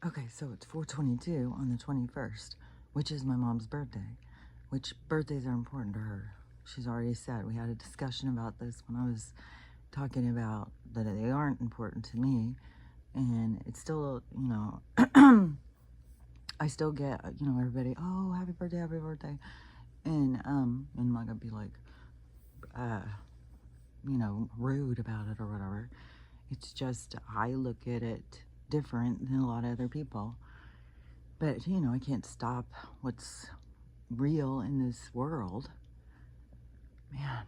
Okay, so it's 4/22 on the 21st, which is my mom's birthday, which birthdays are important to her. She's already said. We had a discussion about this when I was talking about that they aren't important to me, and it's still, I still get, everybody, oh, happy birthday, and I'm not gonna be like, uh, rude about it or whatever. It's just I look at it different than a lot of other people. But, I can't stop what's real in this world. Man,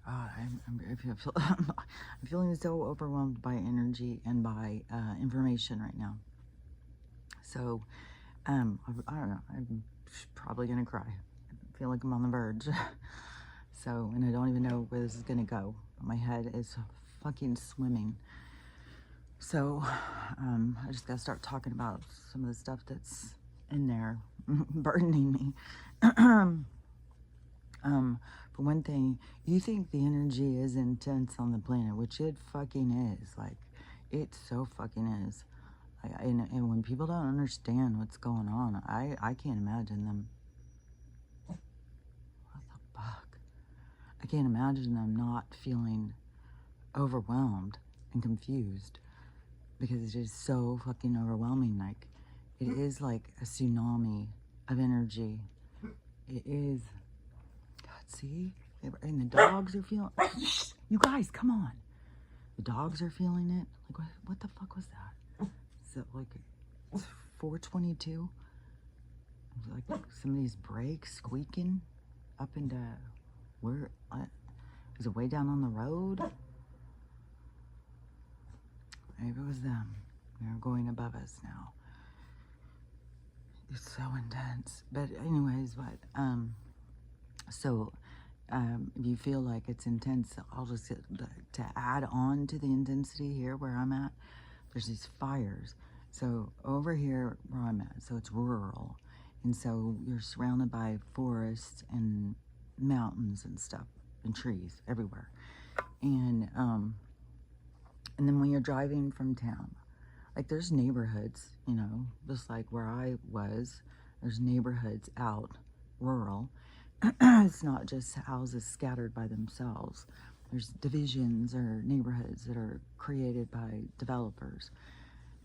God, I'm feeling so overwhelmed by energy and by information right now. So, I don't know. I'm probably going to cry. I feel like I'm on the verge. So, and I don't even know where this is going to go. My head is fucking swimming. So, I just got to start talking about some of the stuff that's in there burdening me. For one thing, you think the energy is intense on the planet, which it fucking is. Like, it so fucking is. And when people don't understand what's going on, I can't imagine them. What the fuck? I can't imagine them not feeling overwhelmed and confused because it is so fucking overwhelming. Like, it is like a tsunami of energy. It is. God, see? And the dogs are feeling. You guys, come on. The dogs are feeling it. Like, what the fuck was that? Is it like it's 4/22? Like somebody's brakes squeaking up into where? Is it way down on the road? Maybe it was them. They're going above us now. It's so intense. But anyways, so if you feel like it's intense, I'll just get to add on to the intensity here where I'm at. There's these fires. So over here where I'm at, so it's rural, and so you're surrounded by forests and mountains and stuff and trees everywhere. And then when you're driving from town, like there's neighborhoods, just like where I was, there's neighborhoods out rural. It's not just houses scattered by themselves. There's divisions or neighborhoods that are created by developers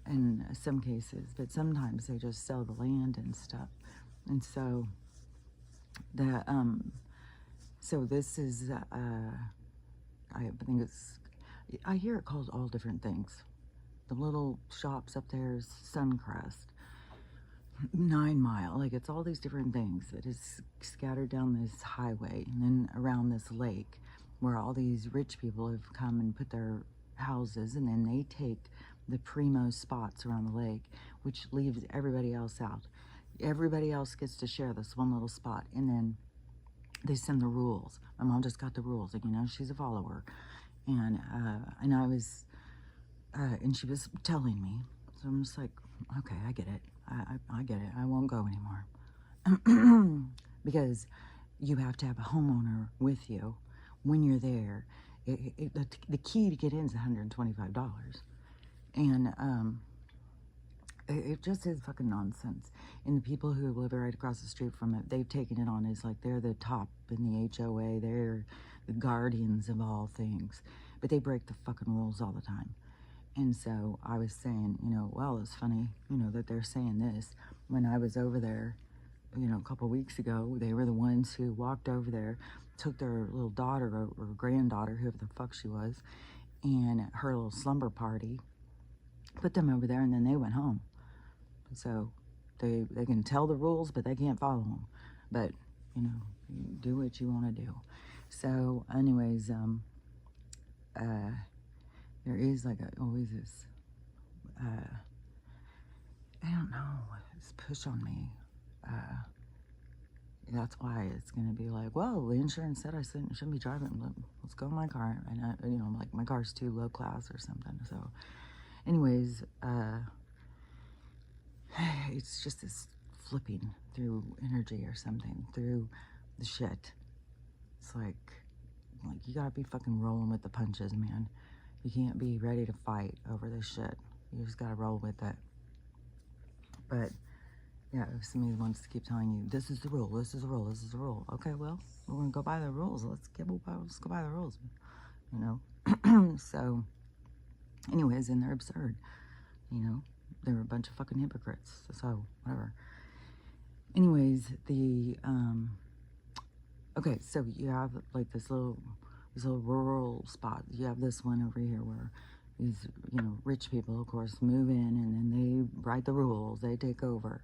in some cases, but sometimes they just sell the land and stuff. And so this is I think I hear it called all different things. The little shops up there is Suncrest, 9 Mile, like it's all these different things that is scattered down this highway and then around this lake where all these rich people have come and put their houses, and then they take the primo spots around the lake, which leaves everybody else out. Everybody else gets to share this one little spot, and then they send the rules. My mom just got the rules, like, she's a follower, and I was and she was telling me, so I'm just like, okay, I get it. I get it. I won't go anymore. Because you have to have a homeowner with you when you're there. The key to get in is $125. And it just is fucking nonsense. And the people who live right across the street from it, they've taken it on as like they're the top in the HOA. They're the guardians of all things. But they break the fucking rules all the time. And so I was saying, well, it's funny, that they're saying this. When I was over there, a couple weeks ago, they were the ones who walked over there, took their little daughter or granddaughter, whoever the fuck she was, and her little slumber party, put them over there, and then they went home. So they can tell the rules, but they can't follow them. But, you do what you want to do. So anyways, there is like always this, I don't know, this push on me. That's why it's going to be like, well, the insurance said I shouldn't be driving. Let's go in my car. And, like my car's too low class or something. So anyways, it's just this flipping through energy or something, through the shit. It's like you gotta be fucking rolling with the punches, man. You can't be ready to fight over this shit. You just gotta roll with it. But yeah, if somebody wants to keep telling you, this is the rule, this is the rule, this is the rule. Okay, well, we're going to go by the rules. Let's go by the rules, you know? So, anyways, and they're absurd, you know? They're a bunch of fucking hypocrites. So, whatever. Anyways, okay, so you have like this little rural spot. You have this one over here where these, you know, rich people, of course, move in and then they write the rules, they take over.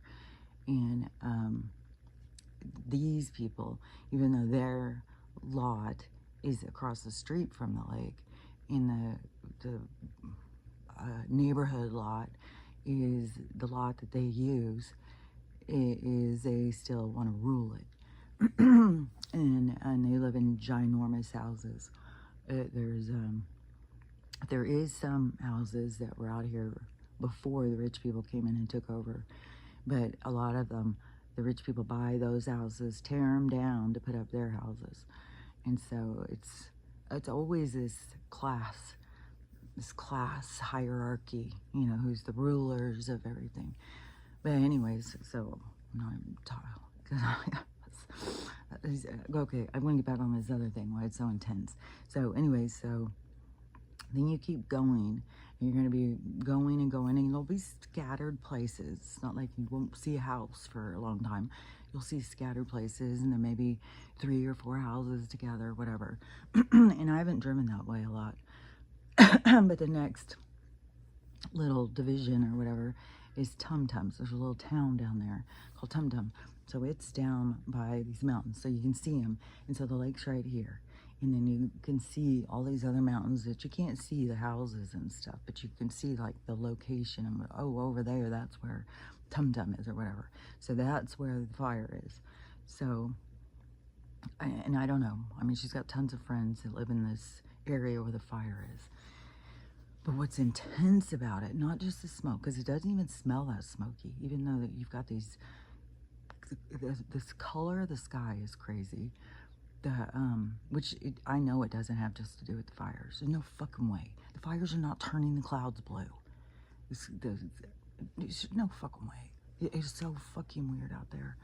And these people, even though their lot is across the street from the lake, in the neighborhood lot is the lot that they use, is they still want to rule it. and they live in ginormous houses. There is some houses that were out here before the rich people came in and took over, but a lot of them, the rich people buy those houses, tear them down to put up their houses. And so it's always this class hierarchy, you know, who's the rulers of everything. But anyways, so now I'm tired. Okay, I'm going to get back on this other thing, why it's so intense. So anyways, so then you keep going. You're going to be going and going, and you'll be scattered places. It's not like you won't see a house for a long time. You'll see scattered places, and there may be 3 or 4 houses together, whatever. And I haven't driven that way a lot. But the next little division or whatever is Tum Tums. There's a little town down there called Tum Tum. So it's down by these mountains, so you can see them. And so the lake's right here. And then you can see all these other mountains that you can't see the houses and stuff, but you can see like the location. And oh, over there, that's where Tum Tum is or whatever. So that's where the fire is. So, and I don't know. I mean, she's got tons of friends that live in this area where the fire is. But what's intense about it, not just the smoke, because it doesn't even smell that smoky, even though that you've got these, this color of the sky is crazy. I know it doesn't have just to do with the fires. There's no fucking way. The fires are not turning the clouds blue. There's no fucking way. It is so fucking weird out there.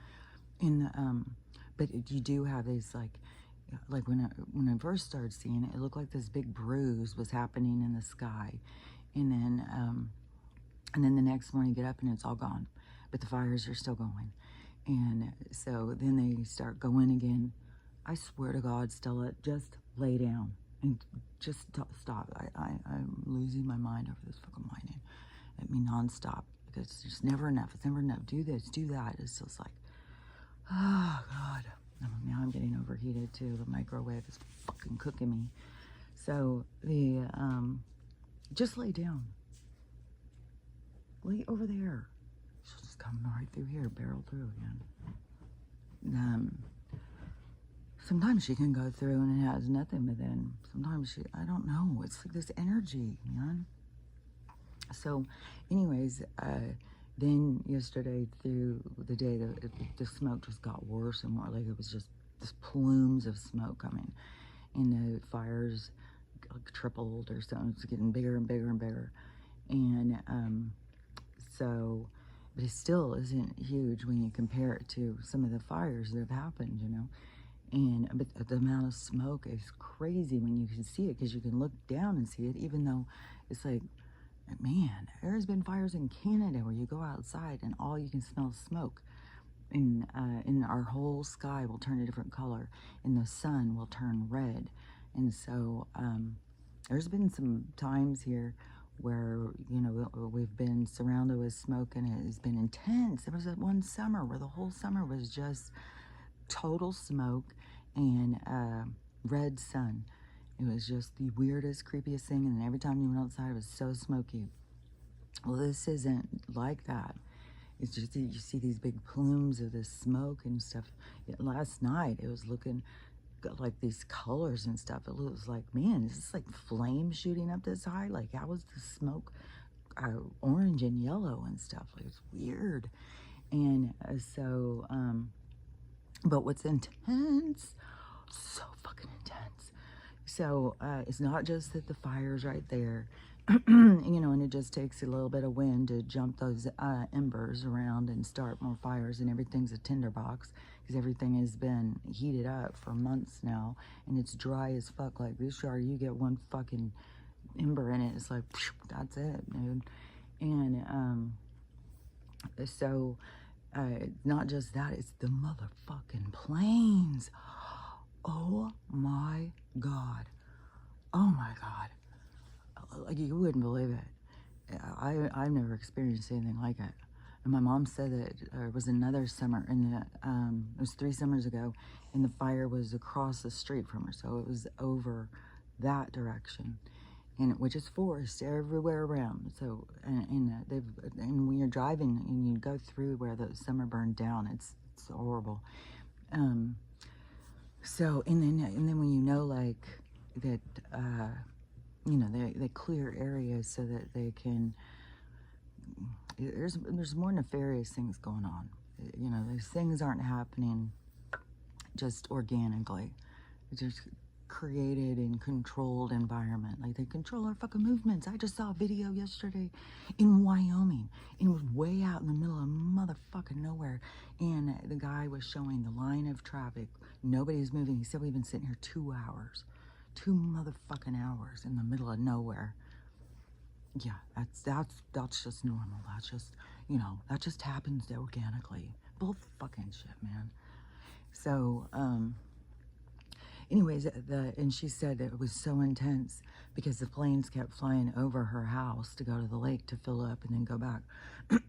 And, but you do have these, like when I first started seeing it, it looked like this big bruise was happening in the sky. And then the next morning you get up and it's all gone. But the fires are still going. And so then they start going again. I swear to God, Stella, just lay down and just stop. I'm losing my mind over this fucking whining at me nonstop, because it's just never enough. It's never enough. Do this, do that. It's just like, oh God. Now I'm getting overheated too. The microwave is fucking cooking me. So just lay down. Lay over there. She'll just come right through here, barrel through again. Sometimes she can go through and it has nothing, but then sometimes I don't know. It's like this energy, man. So, anyways, then yesterday through the day, the smoke just got worse and more. Like it was just this plumes of smoke coming, and the fires like tripled or something. It's getting bigger and bigger and bigger, and so, but it still isn't huge when you compare it to some of the fires that have happened, you know. But the amount of smoke is crazy when you can see it, because you can look down and see it, even though it's like, man, there's been fires in Canada where you go outside and all you can smell is smoke. And our whole sky will turn a different color, and the sun will turn red. And so there's been some times here where, you know, we've been surrounded with smoke and it has been intense. There was that one summer where the whole summer was just total smoke and red sun. It was just the weirdest, creepiest thing, and every time you went outside it was so smoky. Well, this isn't like that. It's just that you see these big plumes of this smoke and stuff. Last night it was looking like these colors and stuff. It was like, man, is this like flame shooting up this high? Like, how was the smoke orange and yellow and stuff? Like, it's weird. And so but what's intense, so fucking intense. So it's not just that the fire's right there. You know, and it just takes a little bit of wind to jump those embers around and start more fires, and everything's a tinderbox because everything has been heated up for months now, and it's dry as fuck. Like this yard, you get one fucking ember in it, it's like, phew, that's it, dude. And so not just that, it's the motherfucking planes. Oh my god. Oh my god. Like, you wouldn't believe it. I've never experienced anything like it. And my mom said that it was another summer, and it was 3 summers ago, and the fire was across the street from her, so it was over that direction, and which is forest everywhere around. So, and when you're driving and you go through where the summer burned down, it's horrible. So, and then when you know, like, that, you know, they clear areas so that they can, there's more nefarious things going on. You know, those things aren't happening just organically. It's just created and controlled environment. Like, they control our fucking movements. I just saw a video yesterday in Wyoming, and it was way out in the middle of motherfucking nowhere, and the guy was showing the line of traffic. Nobody's moving. He said, we've been sitting here 2 hours. 2 motherfucking hours in the middle of nowhere. Yeah, that's just normal. That's just, you know, that just happens organically. Bull fucking shit, man. So, anyways, and she said that it was so intense because the planes kept flying over her house to go to the lake to fill up and then go back.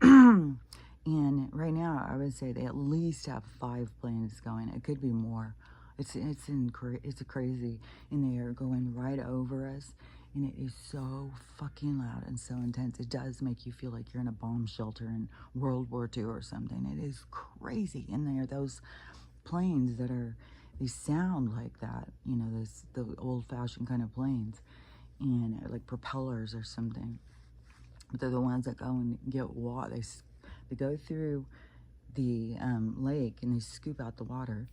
And right now, I would say they at least have 5 planes going. It could be more. It's crazy, and they are going right over us, and it is so fucking loud and so intense. It does make you feel like you're in a bomb shelter in World War II or something. It is crazy, and they are those planes that are, they sound like that, you know, the old-fashioned kind of planes, and like propellers or something. But they're the ones that go and get water. They go through the lake and they scoop out the water.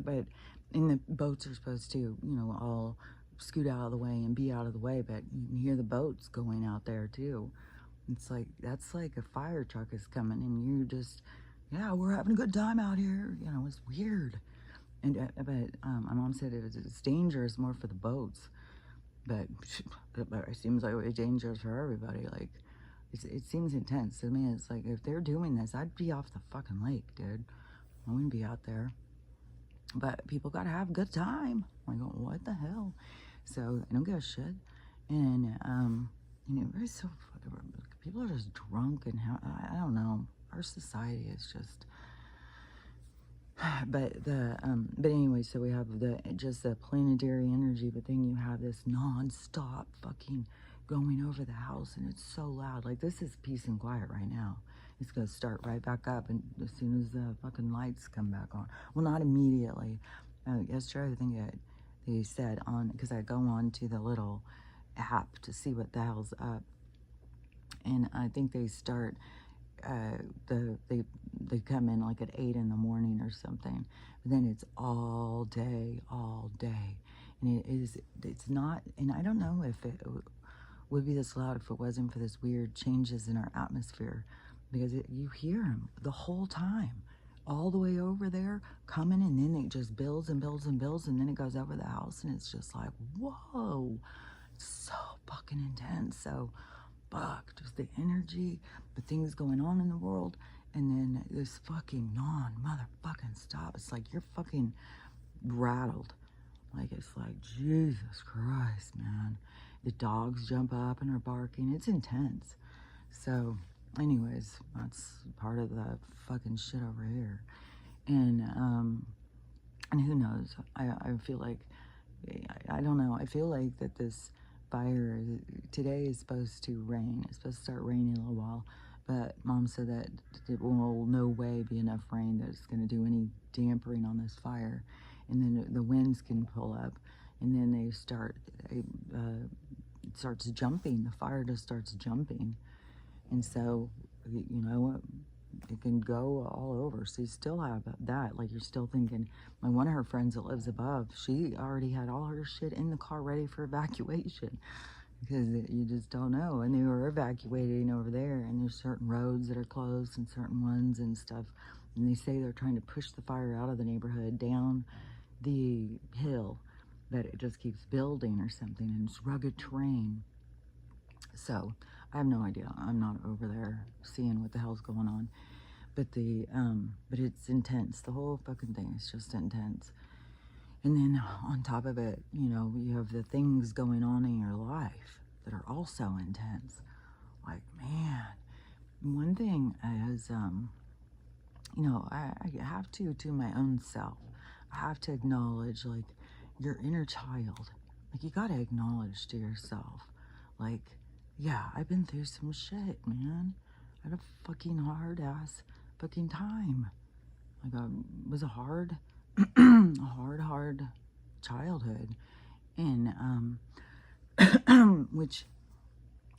But and the boats are supposed to, you know, all scoot out of the way and be out of the way, but you can hear the boats going out there too. It's like, that's like a fire truck is coming, and you just, yeah, we're having a good time out here. You know, it's weird. And my mom said it's dangerous more for the boats, but it seems like it's dangerous for everybody. Like, it seems intense to me. It's like, if they're doing this, I'd be off the fucking lake, dude. I wouldn't be out there. But people gotta have a good time. Like, what the hell? So I don't give a shit. And you know, it's so, people are just drunk, and I don't know. Our society is just. But anyway, so we have just the planetary energy, but then you have this non-stop fucking going over the house, and it's so loud. Like, this is peace and quiet right now. It's gonna start right back up, and as soon as the fucking lights come back on. Well, not immediately. Yesterday, I think they said on, because I go on to the little app to see what the hell's up, and I think they start. They come in like at 8 in the morning or something, but then it's all day, and it's not. And I don't know if it would be this loud if it wasn't for this weird changes in our atmosphere, because you hear them the whole time, all the way over there coming, and then it just builds and builds and builds, and then it goes over the house, and it's just like, whoa, it's so fucking intense. So fuck, just the energy, the things going on in the world, and then this fucking non-motherfucking stop. It's like you're fucking rattled. Like, it's like, Jesus Christ, man. The dogs jump up and are barking. It's intense. So, anyways, that's part of the fucking shit over here. And who knows? I feel like, I don't know. I feel like that this fire today is supposed to rain. It's supposed to start raining in a little while, but Mom said that it will no way be enough rain that it's going to do any dampering on this fire, and then the winds can pull up, and then they start it starts jumping. The fire just starts jumping, and so, you know, it can go all over. So you still have that. Like, you're still thinking, like, one of her friends that lives above, she already had all her shit in the car ready for evacuation. because you just don't know. And they were evacuating over there, and there's certain roads that are closed and certain ones and stuff. And they say they're trying to push the fire out of the neighborhood down the hill, but it just keeps building or something, and it's rugged terrain. So I have no idea. I'm not over there seeing what the hell's going on. But it's intense. The whole fucking thing is just intense. And then on top of it, you have the things going on in your life that are also intense. Like, man, one thing is, I have to my own self, I have to acknowledge, like, your inner child. Like, you gotta acknowledge to yourself, like, yeah, I've been through some shit, man. I had a fucking hard ass fucking time. Like, it was a hard, hard childhood. And, which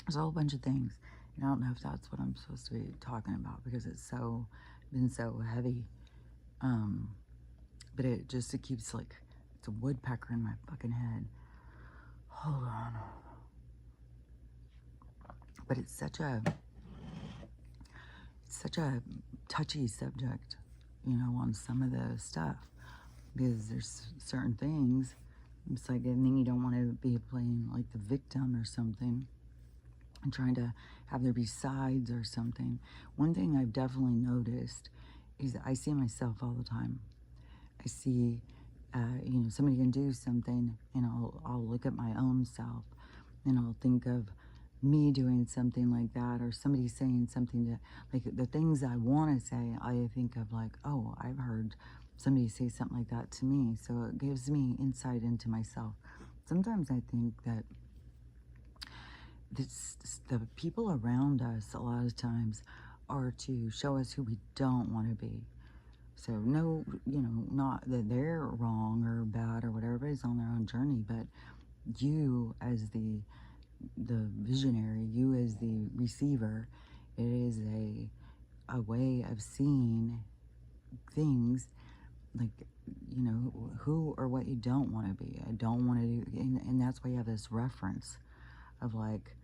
is a whole bunch of things. And I don't know if that's what I'm supposed to be talking about because it's been so heavy. But it keeps like, it's a woodpecker in my fucking head. Hold on. But it's such a touchy subject, on some of the stuff, because there's certain things. It's like, and then you don't want to be playing like the victim or something and trying to have there be sides or something. One thing I've definitely noticed is I see myself all the time. I see, somebody can do something, and I'll look at my own self, and I'll think of me doing something like that, or somebody saying something that, like, the things I want to say, I think of like, oh, I've heard somebody say something like that to me. So it gives me insight into myself. Sometimes I think that the people around us a lot of times are to show us who we don't want to be. So no, not that they're wrong or bad or whatever. Everybody's on their own journey, but you as the visionary, you as the receiver, it is a way of seeing things, like, who or what you don't want to be. I don't want to do, and that's why you have this reference of, like,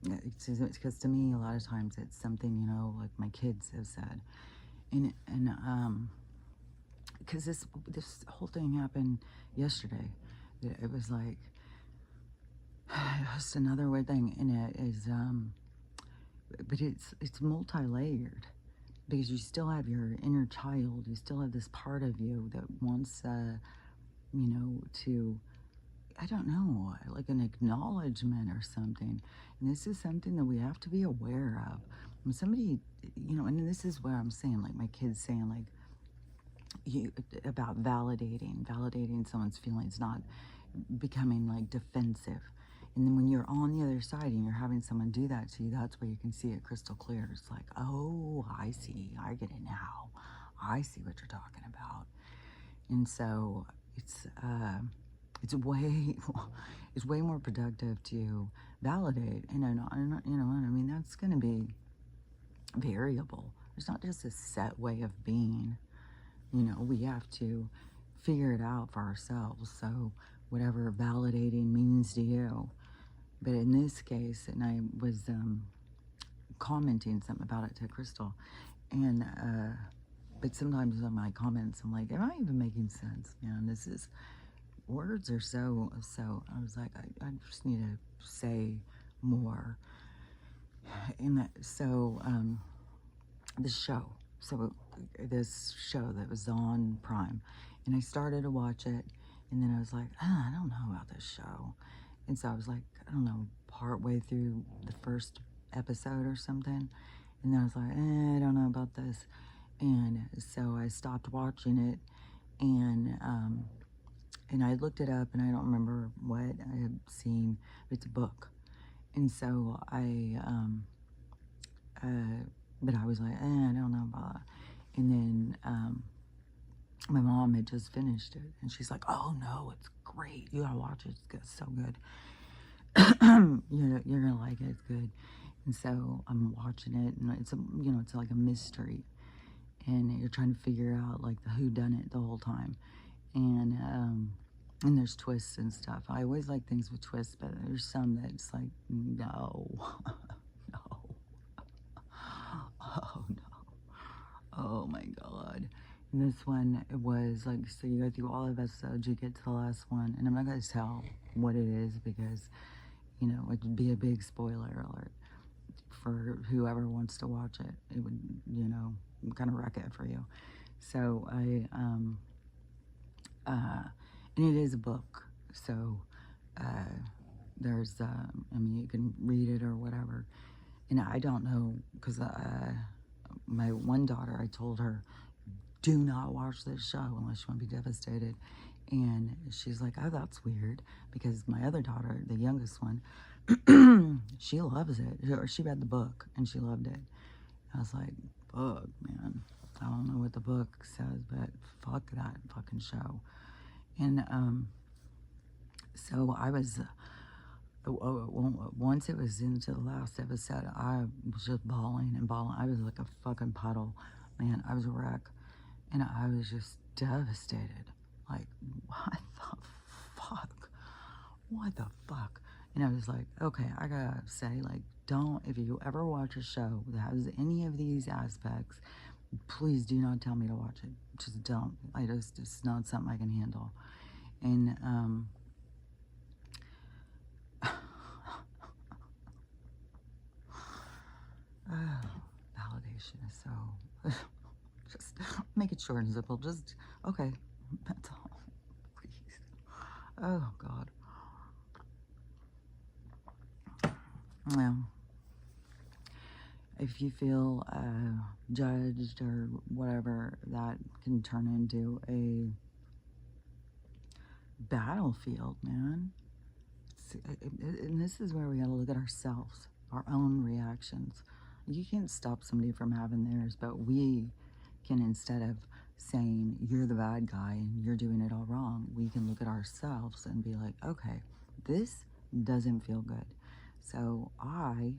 it's because to me a lot of times it's something, like my kids have said, and because this whole thing happened yesterday. It was like, just another weird thing, and it is, but it's multi-layered, because you still have your inner child. You still have this part of you that wants, to, I don't know, like an acknowledgement or something. And this is something that we have to be aware of. When somebody, and this is where I'm saying, like, my kids saying, like, about validating someone's feelings, not becoming like defensive. And then when you're on the other side and you're having someone do that to you, that's where you can see it crystal clear. It's like, oh, I see, I get it now. I see what you're talking about. And so it's way it's way more productive to validate. And I mean, that's going to be variable. There's not just a set way of being. We have to figure it out for ourselves. So whatever validating means to you. But in this case, and I was commenting something about it to Crystal, and but sometimes on my comments, I'm like, am I even making sense? This is, words are so. I was like, I just need to say more. And this show. So this show that was on Prime, and I started to watch it, and then I was like, I don't know about this show. And so I was like, I don't know, part way through the first episode or something, and then I was like, I don't know about this. And so I stopped watching it, and I looked it up, and I don't remember what I had seen. It's a book. And so but I was like, I don't know about that. And then my mom had just finished it, and she's like, oh no, it's great, you gotta watch it, it's so good. You're gonna like it, it's good. And so I'm watching it, and it's like a mystery, and you're trying to figure out like the whodunit the whole time. And And there's twists and stuff. I always like things with twists, but there's some that's like, no, no, oh no, oh my God. And this one, it was like, so you go through all of episodes, you get to the last one, and I'm not going to tell what it is because, you know, it'd be a big spoiler alert for whoever wants to watch it. It would, you know, kind of wreck it for you. So and it is a book. So there's, I mean, you can read it or whatever. And I don't know, because my one daughter, I told her, do not watch this show unless you want to be devastated. And she's like, oh, that's weird, because my other daughter, the youngest one, she loves it. Or she read the book and she loved it. I was like, fuck, man. I don't know what the book says, but fuck that fucking show. And so I was, once it was into the last episode, I was just bawling and bawling. I was like a fucking puddle. Man, I was a wreck. And I was just devastated. Like, what the fuck? What the fuck? And I was like, okay, I gotta say, like, don't, if you ever watch a show that has any of these aspects, please do not tell me to watch it. Just don't. It's not something I can handle. And, validation is so, just make it short and simple. Just, okay, that's all. Please. Oh, God. Well, if you feel judged or whatever, that can turn into a battlefield, man. And this is where we gotta look at ourselves, our own reactions. You can't stop somebody from having theirs, but we can, instead of saying you're the bad guy and you're doing it all wrong, we can look at ourselves and be like, okay, this doesn't feel good. So I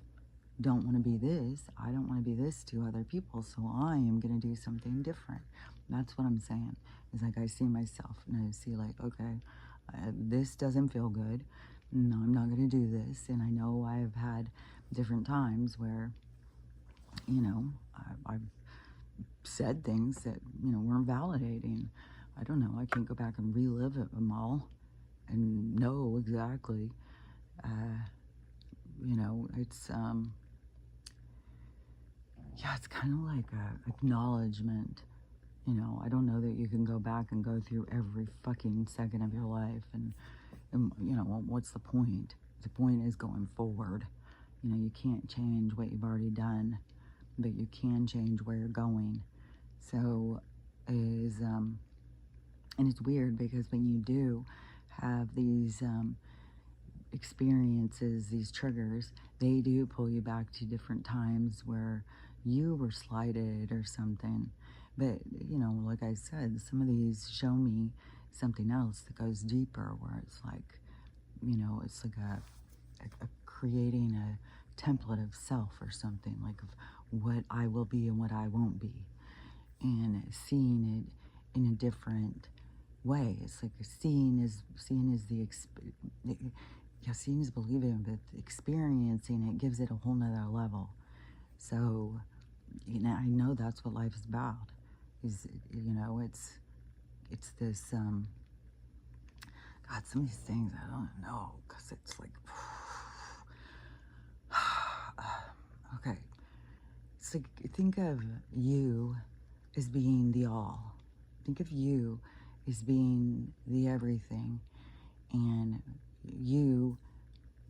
don't want to be this. I don't want to be this to other people. So I am going to do something different. That's what I'm saying. It's like I see myself and I see like, okay, this doesn't feel good. No, I'm not going to do this. And I know I've had different times where, you know, I've said things that, you know, weren't validating. I don't know. I can't go back and relive them all and know exactly. You know, it's, yeah, it's kind of like a acknowledgement. You know, I don't know that you can go back and go through every fucking second of your life and you know, well, what's the point? The point is going forward. You know, you can't change what you've already done, but you can change where you're going. So and it's weird because when you do have these experiences, these triggers, they do pull you back to different times where you were slighted or something. But, you know, like I said, some of these show me something else that goes deeper, where it's like, you know, it's like a creating a template of self or something, like of what I will be and what I won't be, and seeing it in a different way. It's like seeing is the yeah, seeing is believing, but experiencing it gives it a whole nother level. So, you know, I know that's what life is about. Is, you know, it's this God, some of these things I don't know, because it's like okay. It's like, think of you as being the all. Think of you as being the everything, and you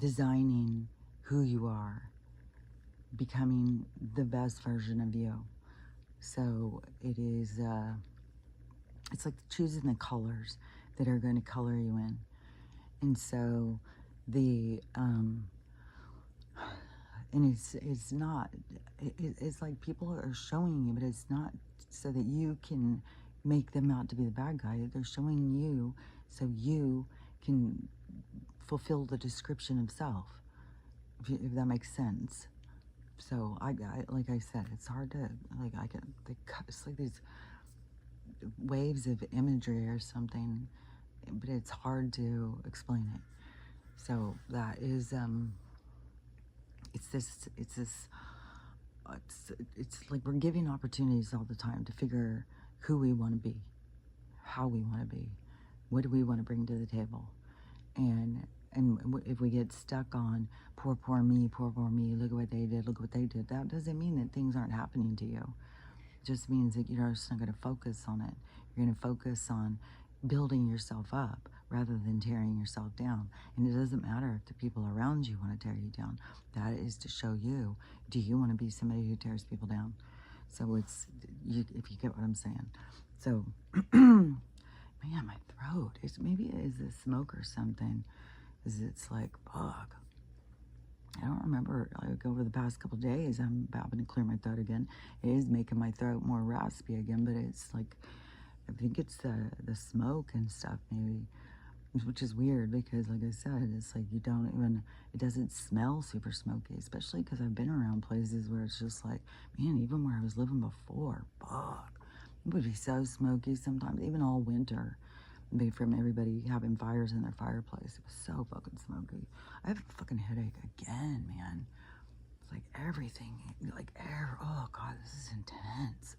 designing who you are, becoming the best version of you. So it is, it's like choosing the colors that are going to color you in. And so and it's not, it's like people are showing you, but it's not so that you can make them out to be the bad guy. They're showing you so you can fulfill the description of self, if that makes sense. So I like I said, it's hard to, like, it's like these waves of imagery or something but it's hard to explain it. So that is, it's this, it's like we're giving opportunities all the time to figure who we want to be, how we want to be, what do we want to bring to the table. And if we get stuck on poor me, poor me, look at what they did, look what they did, that doesn't mean that things aren't happening to you. It just means that you're just not going to focus on it. You're going to focus on building yourself up rather than tearing yourself down. And it doesn't matter if the people around you want to tear you down. That is to show you, do you want to be somebody who tears people down? So it's, if you get what I'm saying. So, man, my throat, maybe it is a smoke or something. It's like, fuck. I don't remember, like, over the past couple of days, I'm having to clear my throat again. It is making my throat more raspy again, but it's like, I think it's the smoke and stuff, maybe, which is weird because, like I said, it's like it doesn't smell super smoky, especially because I've been around places where it's just like, man, even where I was living before, fuck, it would be so smoky sometimes, even all winter. From everybody having fires in their fireplace. It was so fucking smoky. I have a fucking headache again, man. It's like everything, like air. Oh God, this is intense.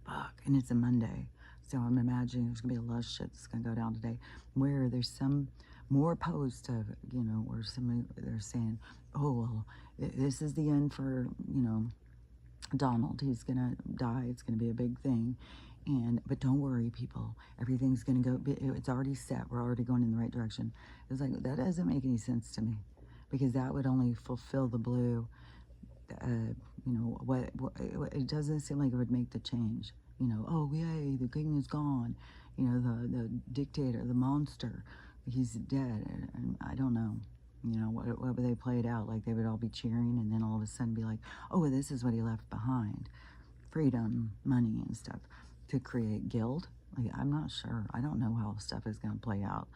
Fuck. And it's a Monday. So I'm imagining there's gonna be a lot of shit that's gonna go down today where there's some more post of, where somebody, they're saying, oh, well, this is the end for, Donald. He's gonna die. It's gonna be a big thing. But don't worry, people. Everything's gonna go. It's already set. We're already going in the right direction. It's like, that doesn't make any sense to me, because that would only fulfill the blue. It doesn't seem like it would make the change. Oh yay, the king is gone. The dictator, the monster, he's dead. And I don't know. What would they play it out like? They would all be cheering, and then all of a sudden be like, oh, this is what he left behind: freedom, money, and stuff, to create guilt. Like, I'm not sure. I don't know how stuff is going to play out.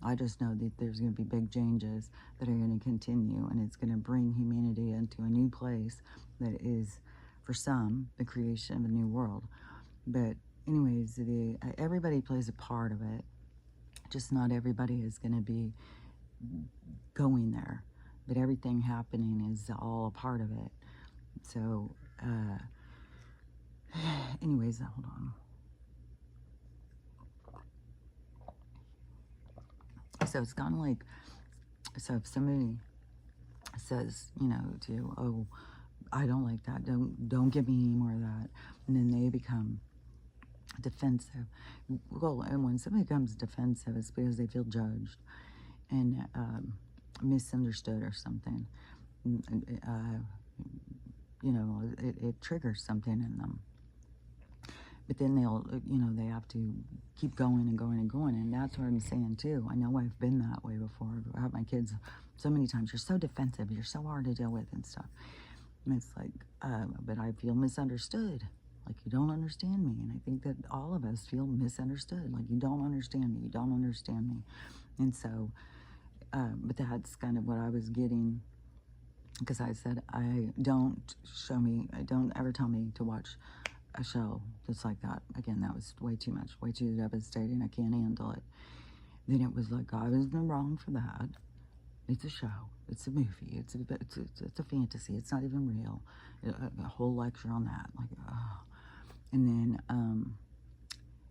I just know that there's going to be big changes that are going to continue, and it's going to bring humanity into a new place that is, for some, the creation of a new world. But anyways, everybody plays a part of it. Just not everybody is going to be going there, but everything happening is all a part of it. So, anyways, hold on. So it's kind of like, so if somebody says, oh, I don't like that, don't give me any more of that, and then they become defensive. Well, and when somebody becomes defensive, it's because they feel judged and misunderstood or something. It triggers something in them. But then they have to keep going and going and going. And that's what I'm saying too. I know I've been that way before. I've had my kids so many times, you're so defensive, you're so hard to deal with and stuff. And it's like, but I feel misunderstood. Like, you don't understand me. And I think that all of us feel misunderstood. Like, you don't understand me. You don't understand me. And so, but that's kind of what I was getting. Because I said, don't ever tell me to watch a show just like that. Again, that was way too much, way too devastating. I can't handle it. Then it was like, I was in the wrong for that. It's a show. It's a movie. It's a fantasy. It's not even real. A whole lecture on that. Like, and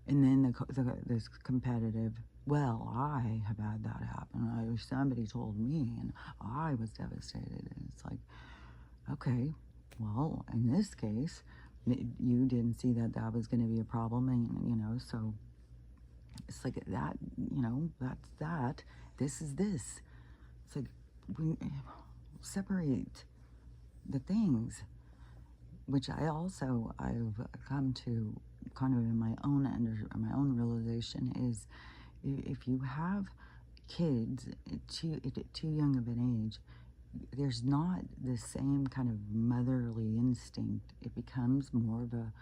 then this competitive. Well, I have had that happen. Somebody told me, and I was devastated. And it's like, okay, well, in this case, you didn't see that was going to be a problem, and so it's like that. That's that. This is this. It's like, we separate the things, which I've come to kind of in my own realization is, if you have kids too young of an age, there's not the same kind of motherly instinct. It becomes more of a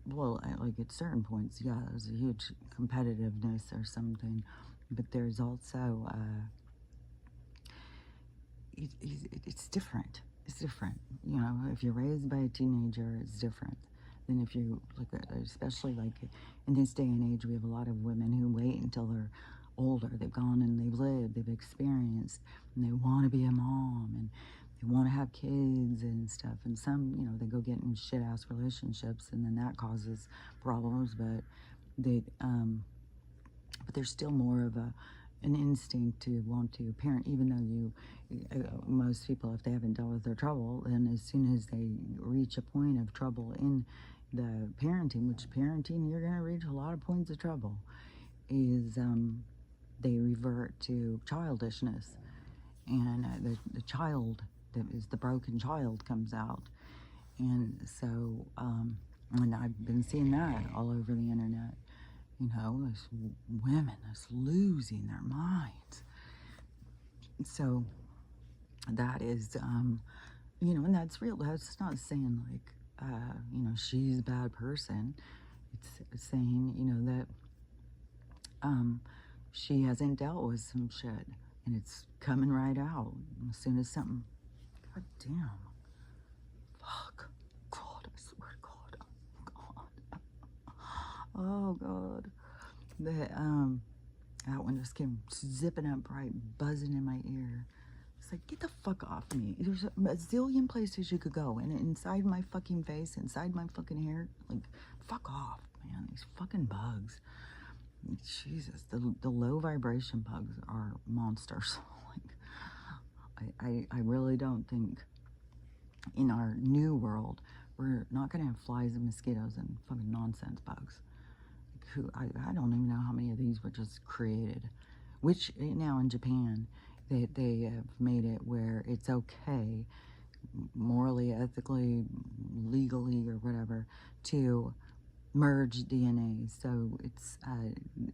well, like at certain points, yeah, there's a huge competitiveness or something, but there's also it's different. It's different. If you're raised by a teenager, it's different even if you look at, especially like in this day and age, we have a lot of women who wait until they're older. They've gone and they've lived, they've experienced, and they want to be a mom, and they want to have kids and stuff. And some, you know, they go get in shit-ass relationships, and then that causes problems. But there's still more of an instinct to want to parent, even though most people, if they haven't dealt with their trouble, then as soon as they reach a point of trouble in the parenting, which parenting, you're going to reach a lot of points of trouble, is they revert to childishness. And the child, that is the broken child, comes out. And so, and I've been seeing that all over the internet. You know, there's women that's losing their minds. So that is, you know, and that's real. That's not saying like, you know, she's a bad person. It's saying, you know, that she hasn't dealt with some shit, and it's coming right out as soon as something. God damn. Fuck. God, I swear to God. God. Oh God. That one just came zipping up right, buzzing in my ear. It's like, get the fuck off me. There's a zillion places you could go, and inside my fucking face, inside my fucking hair, like, fuck off, man. These fucking bugs. Jesus, the low vibration bugs are monsters. Like, I really don't think in our new world we're not gonna have flies and mosquitoes and fucking nonsense bugs. Who I don't even know how many of these were just created. Which now in Japan, they have made it where it's okay, morally, ethically, legally, or whatever, to merge DNA. So it's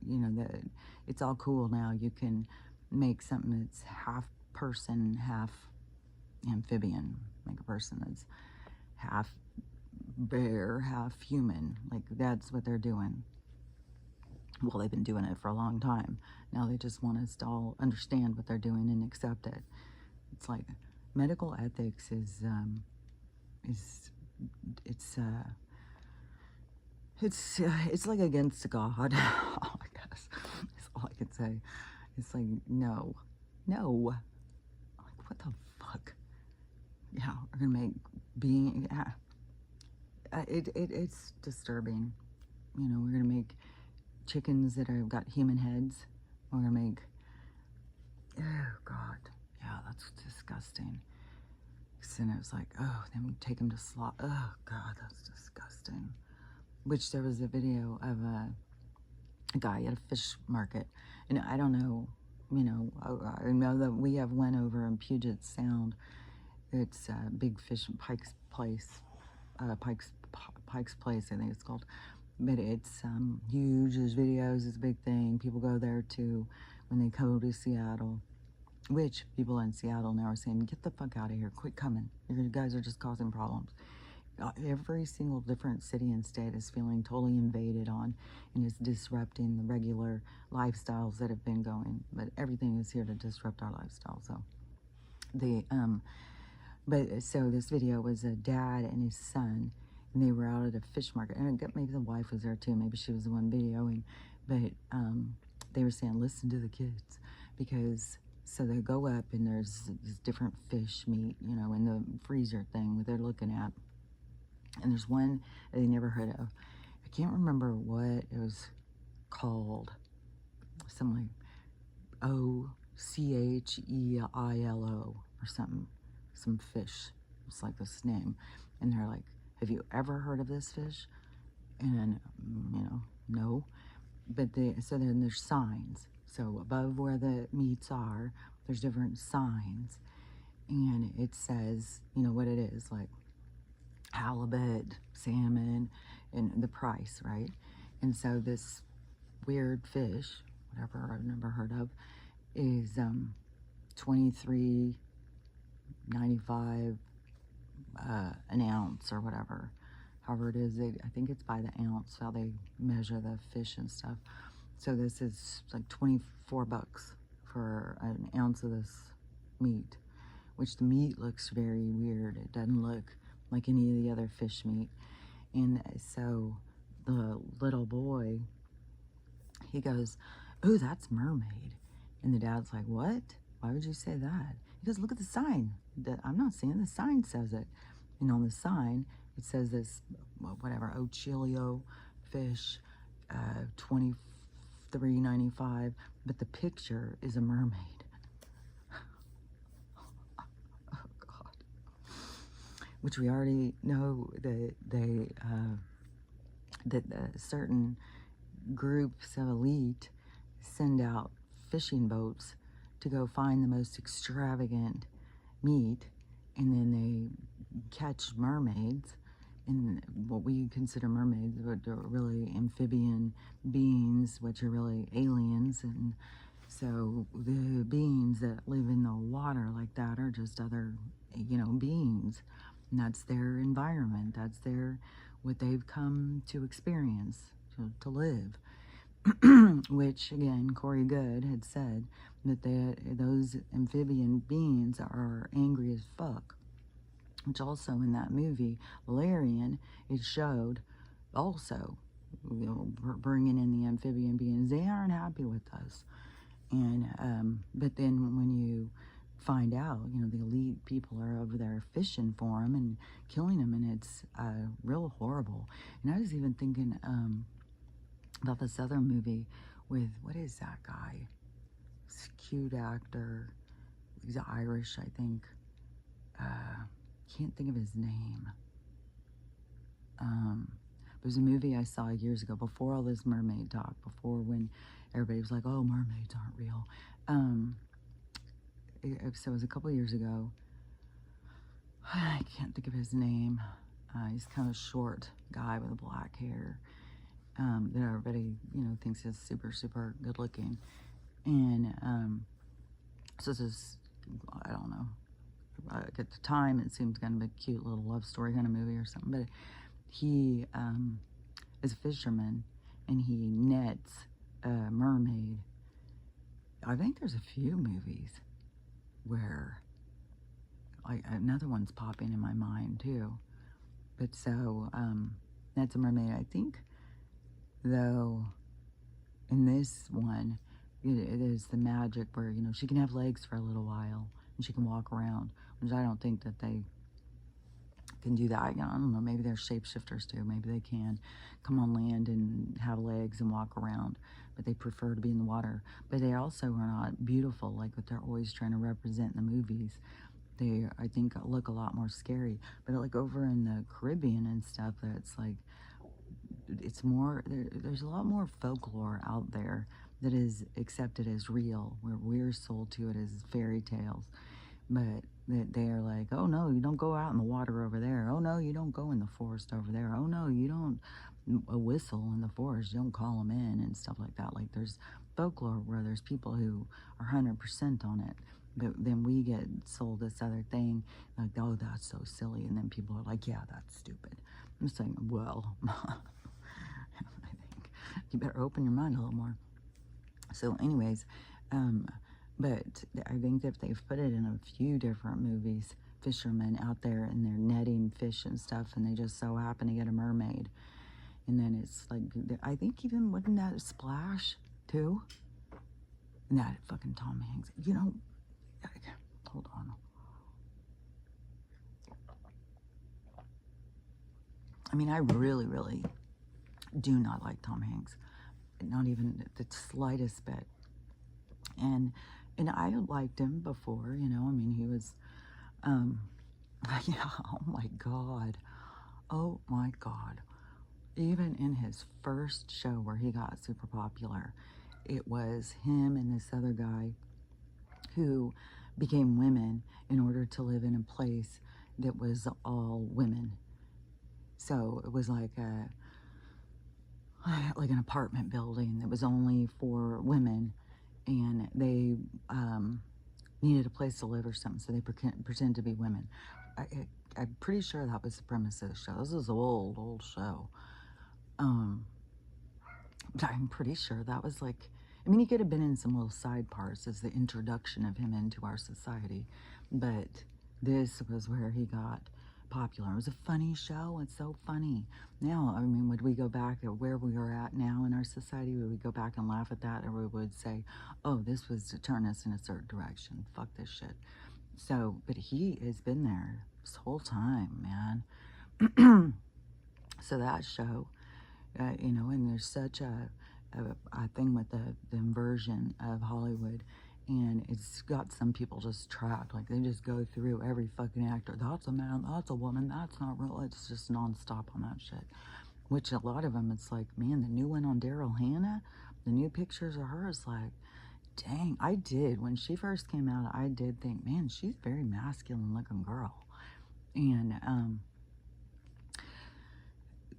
you know, that it's all cool now. You can make something that's half person, half amphibian. Make a person that's half bear, half human. Like, that's what they're doing. Well, they've been doing it for a long time. Now they just want us to all understand what they're doing and accept it. It's like medical ethics is it's like against God. I guess is all I can say. It's like, no. Like, what the fuck? Yeah, we're gonna make being. It's disturbing. You know, we're gonna make chickens that have got human heads. We're gonna make, oh God, yeah, that's disgusting. And it was like, oh, then we take them to slaughter. Oh God, that's disgusting. Which there was a video of a guy at a fish market, and I don't know, you know, I know that we have one over in Puget Sound. It's a big fish, Pike's Place, Pike's Place, I think it's called. But it's huge. There's videos. It's a big thing. People go there too when they go to Seattle. Which people in Seattle now are saying, get the fuck out of here. Quit coming. You guys are just causing problems. Every single different city and state is feeling totally invaded on, and is disrupting the regular lifestyles that have been going. But everything is here to disrupt our lifestyle. So so this video was a dad and his son, and they were out at a fish market, and maybe the wife was there too. Maybe she was the one videoing, but they were saying, listen to the kids, because so they go up and there's this different fish meat, you know, in the freezer thing that they're looking at, and there's one that they never heard of. I can't remember what it was called. Something like OCHEILO or something. Some fish. It's like this name. And they're like, have you ever heard of this fish? And, you know, no. But so then there's signs. So above where the meats are, there's different signs. And it says, you know, what it is, like halibut, salmon, and the price, right? And so this weird fish, whatever I've never heard of, is $23.95 an ounce or whatever. However it is, I think it's by the ounce how they measure the fish and stuff. So this is like 24 bucks for an ounce of this meat, which the meat looks very weird. It doesn't look like any of the other fish meat. And so the little boy, he goes, "Ooh, that's mermaid." And the dad's like, "What? Why would you say that?" He goes, "Look at the sign. I'm not seeing the sign says it." And on the sign, it says this, whatever, Ochilio fish, 23.95, but the picture is a mermaid. Oh God! Which we already know that certain groups of elite send out fishing boats to go find the most extravagant meat, and then they catch mermaids, and what we consider mermaids, but are really amphibian beings, which are really aliens. And so the beings that live in the water like that are just other, beings. And that's their environment. That's what they've come to experience, to live. Which, again, Corey Goode had said that those amphibian beings are angry as fuck. Which also in that movie, Valerian, it showed also, bringing in the amphibian beings. They aren't happy with us. And, but then when you find out, the elite people are over there fishing for them and killing them, and it's real horrible. And I was even thinking about this other movie with, what is that guy? This cute actor. He's Irish, I think. Can't think of his name. It was a movie I saw years ago, before all this mermaid talk, before when everybody was like, "Oh, mermaids aren't real." So it was a couple years ago. I can't think of his name. He's kind of a short guy with black hair. That everybody, thinks is super, super good looking. And so this is, I don't know, at the time it seemed kind of a cute little love story kind of movie or something, but he is a fisherman, and he nets a mermaid. I think there's a few movies where, like, another one's popping in my mind too. But so, nets a mermaid. I think, though, in this one, it is the magic where, she can have legs for a little while and she can walk around, which I don't think that they can do that. I don't know, maybe they're shapeshifters too. Maybe they can come on land and have legs and walk around, but they prefer to be in the water. But they also are not beautiful like what they're always trying to represent in the movies. They, I think, look a lot more scary. But like over in the Caribbean and stuff, it's like, it's more, there's a lot more folklore out there that is accepted as real, where we're sold to it as fairy tales. But they are like, "Oh no, you don't go out in the water over there. Oh no, you don't go in the forest over there. Oh no, you don't whistle in the forest. You don't call them in," and stuff like that. Like, there's folklore where there's people who are 100% on it. But then we get sold this other thing, like, "Oh, that's so silly." And then people are like, "Yeah, that's stupid." I'm saying, well, I think you better open your mind a little more. So anyways, but I think that they've put it in a few different movies, fishermen out there and they're netting fish and stuff, and they just so happen to get a mermaid. And then it's like, I think even, wasn't that Splash too? And that fucking Tom Hanks, hold on. I mean, I really, really do not like Tom Hanks. Not even the slightest bit. And I liked him before, I mean, he was, yeah, oh my God. Oh my God. Even in his first show where he got super popular, it was him and this other guy who became women in order to live in a place that was all women. So it was like like an apartment building that was only for women, and they needed a place to live or something, so they pretended to be women. I'm pretty sure that was the premise of the show. This is an old show. But I'm pretty sure that was like, I mean, he could have been in some little side parts as the introduction of him into our society, but this was where he got popular. It was a funny show. It's so funny. Now, I mean, would we go back at where we are at now in our society? Would we go back and laugh at that? Or we would say, oh, this was to turn us in a certain direction. Fuck this shit. So, but he has been there this whole time, man. So that show, you know, and there's such a thing with the inversion of Hollywood, and it's got some people just trapped. Like, they just go through every fucking actor. That's a man, that's a woman, that's not real. It's just nonstop on that shit. Which a lot of them, it's like, man, the new one on Daryl Hannah, the new pictures of her is like, dang, I did. When she first came out, I did think, man, she's a very masculine looking girl. And,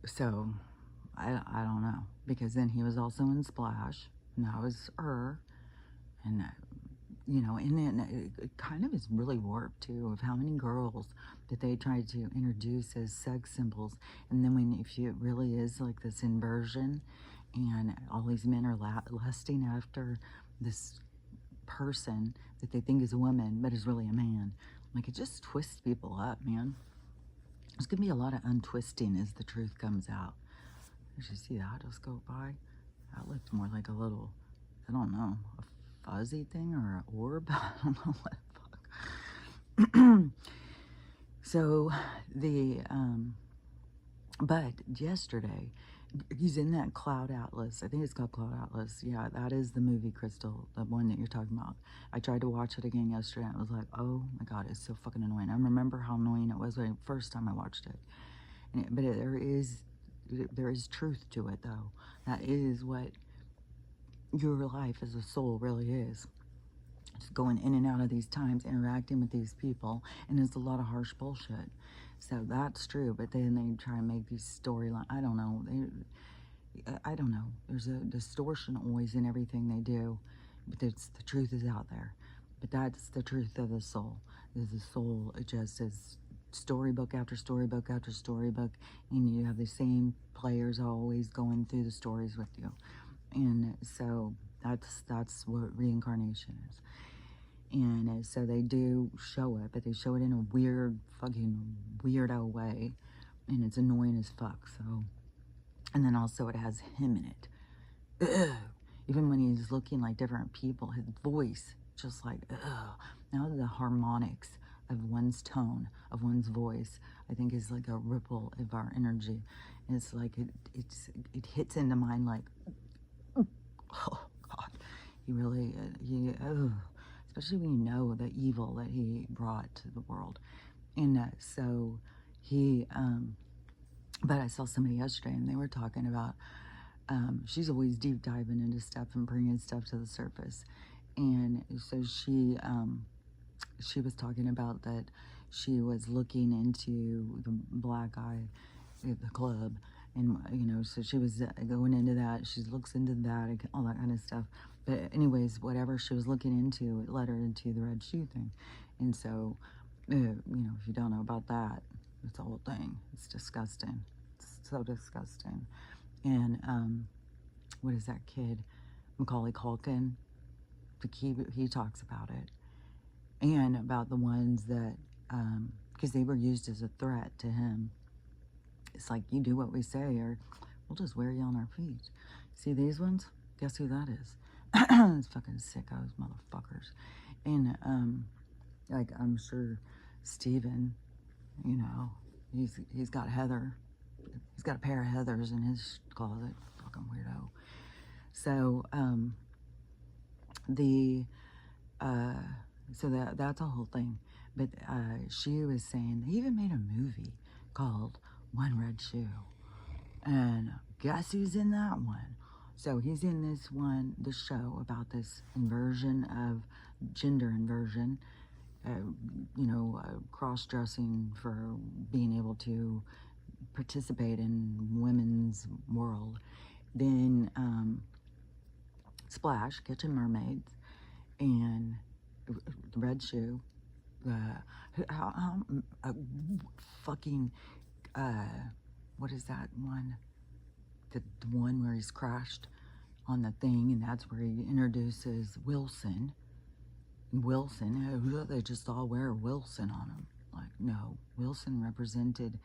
so I don't know, because then he was also in Splash, and that was her, and you know, and then it kind of is really warped too, of how many girls that they tried to introduce as sex symbols, and then when if it really is like this inversion, and all these men are lusting after this person that they think is a woman but is really a man, like it just twists people up, man. There's gonna be a lot of untwisting as the truth comes out. Did you see that just go by? That looked more like a little, I don't know, a fuzzy thing or an orb. I don't know what the fuck. So but yesterday, he's in that Cloud Atlas. I think it's called Cloud Atlas. Yeah, that is the movie, Crystal, the one that you're talking about. I tried to watch it again yesterday, and I was like, oh my God, it's so fucking annoying. I remember how annoying it was when first time I watched it. But there is truth to it, though. That is what your life as a soul really is. Just going in and out of these times, interacting with these people, and it's a lot of harsh bullshit. So that's true, but then they try and make these storylines. I don't know. I don't know. There's a distortion always in everything they do, but the truth is out there. But that's the truth of the soul. Is the soul just as storybook after storybook after storybook, and you have the same players always going through the stories with you, and so that's what reincarnation is. And so they do show it, but they show it in a weird, fucking weirdo way, and it's annoying as fuck. So, and then also it has him in it. Ugh. Even when he's looking like different people, his voice just like, ugh. Now the harmonics of one's tone, of one's voice, I think is like a ripple of our energy. And it's like it hits into mine like, oh God, he really, especially when you know the evil that he brought to the world. And so he, but I saw somebody yesterday and they were talking about, she's always deep diving into stuff and bringing stuff to the surface. And so she was talking about that she was looking into the black eye at the club, and you know, so she was going into that. She looks into that and all that kind of stuff. But anyways, whatever she was looking into, it led her into the red shoe thing. And so, you know, if you don't know about that, it's a whole thing. It's disgusting. It's so disgusting. And what is that kid, Macaulay Culkin? He talks about it, and about the ones that, because they were used as a threat to him. It's like, you do what we say, or we'll just wear you on our feet. See these ones? Guess who that is? These fucking sickos, motherfuckers. And like, I'm sure Steven, you know, he's got Heather. He's got a pair of Heathers in his closet. Fucking weirdo. So that's a whole thing. But she was saying they even made a movie called One Red Shoe, and guess who's in that one? So he's in this show about this inversion of gender inversion, you know, cross-dressing for being able to participate in women's world. Then Splash, Kitchen Mermaids, and Red Shoe. Fucking, what is that one? The one where he's crashed on the thing, and that's where he introduces Wilson. They just all wear Wilson on them. Like, no, Wilson represented,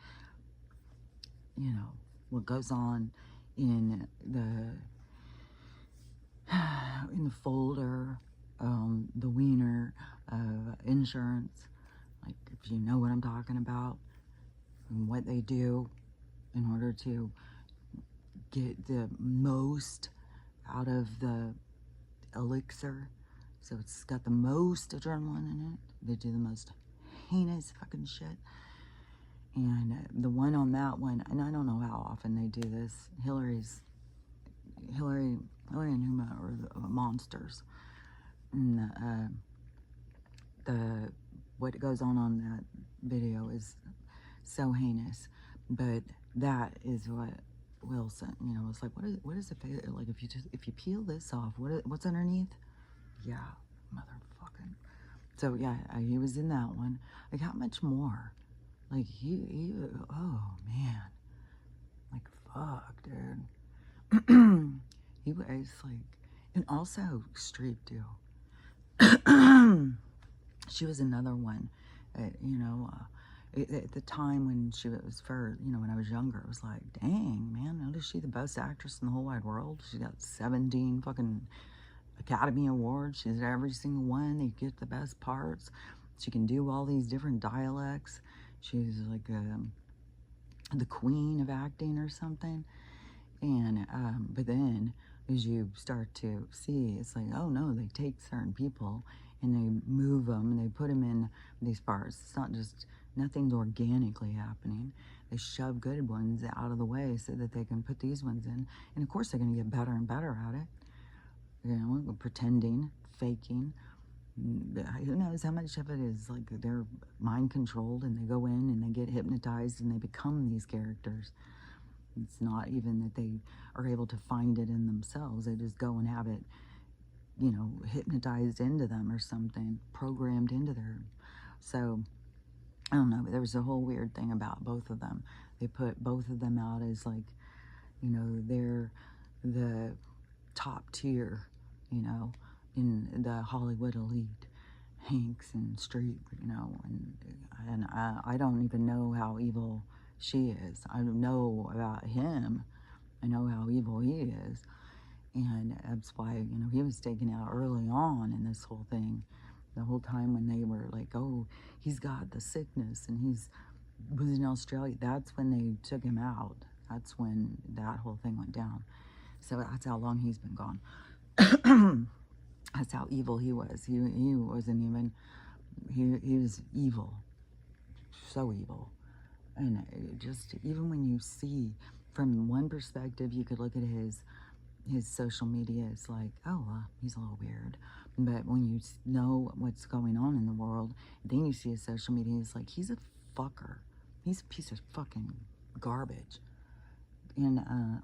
you know, what goes on in the folder, the wiener of insurance. Like, if you know what I'm talking about and what they do in order to get the most out of the elixir. So it's got the most adrenaline in it. They do the most heinous fucking shit. And the one on that one, and I don't know how often they do this, Hillary and Huma are the monsters. And what goes on that video is so heinous. But that is what Wilson, you know, it's like, what is it like if you peel this off, what's underneath? Yeah, motherfucking. So yeah, he was in that one. Like, how much more? Like, oh man, like, fuck, dude. He was like, and also Streep too. She was another one, you know. At the time when she was first, you know, when I was younger, it was like, dang, man, how is she the best actress in the whole wide world? She got 17 fucking Academy Awards. She's at every single one. They get the best parts. She can do all these different dialects. She's like the queen of acting or something. And but then as you start to see, it's like, oh no, they take certain people and they move them and they put them in these parts. It's not just, nothing's organically happening. They shove good ones out of the way so that they can put these ones in. And of course they're going to get better and better at it. You know, pretending, faking. Who knows how much of it is like they're mind controlled and they go in and they get hypnotized and they become these characters. It's not even that they are able to find it in themselves. They just go and have it, you know, hypnotized into them or something, programmed into their. So, I don't know, but there was a whole weird thing about both of them. They put both of them out as like, you know, they're the top tier, you know, in the Hollywood elite. Hanks and Streep, you know, and I don't even know how evil she is. I don't know about him. I know how evil he is. And that's why, you know, he was taken out early on in this whole thing. The whole time when they were like, oh, he's got the sickness and was in Australia. That's when they took him out. That's when that whole thing went down. So that's how long he's been gone. That's how evil he was. He wasn't even, he was evil. So evil. And just, even when you see from one perspective, you could look at his social media, it's like, oh, he's a little weird. But when you know what's going on in the world, then you see his social media, it's like, he's a fucker. He's a piece of fucking garbage. And,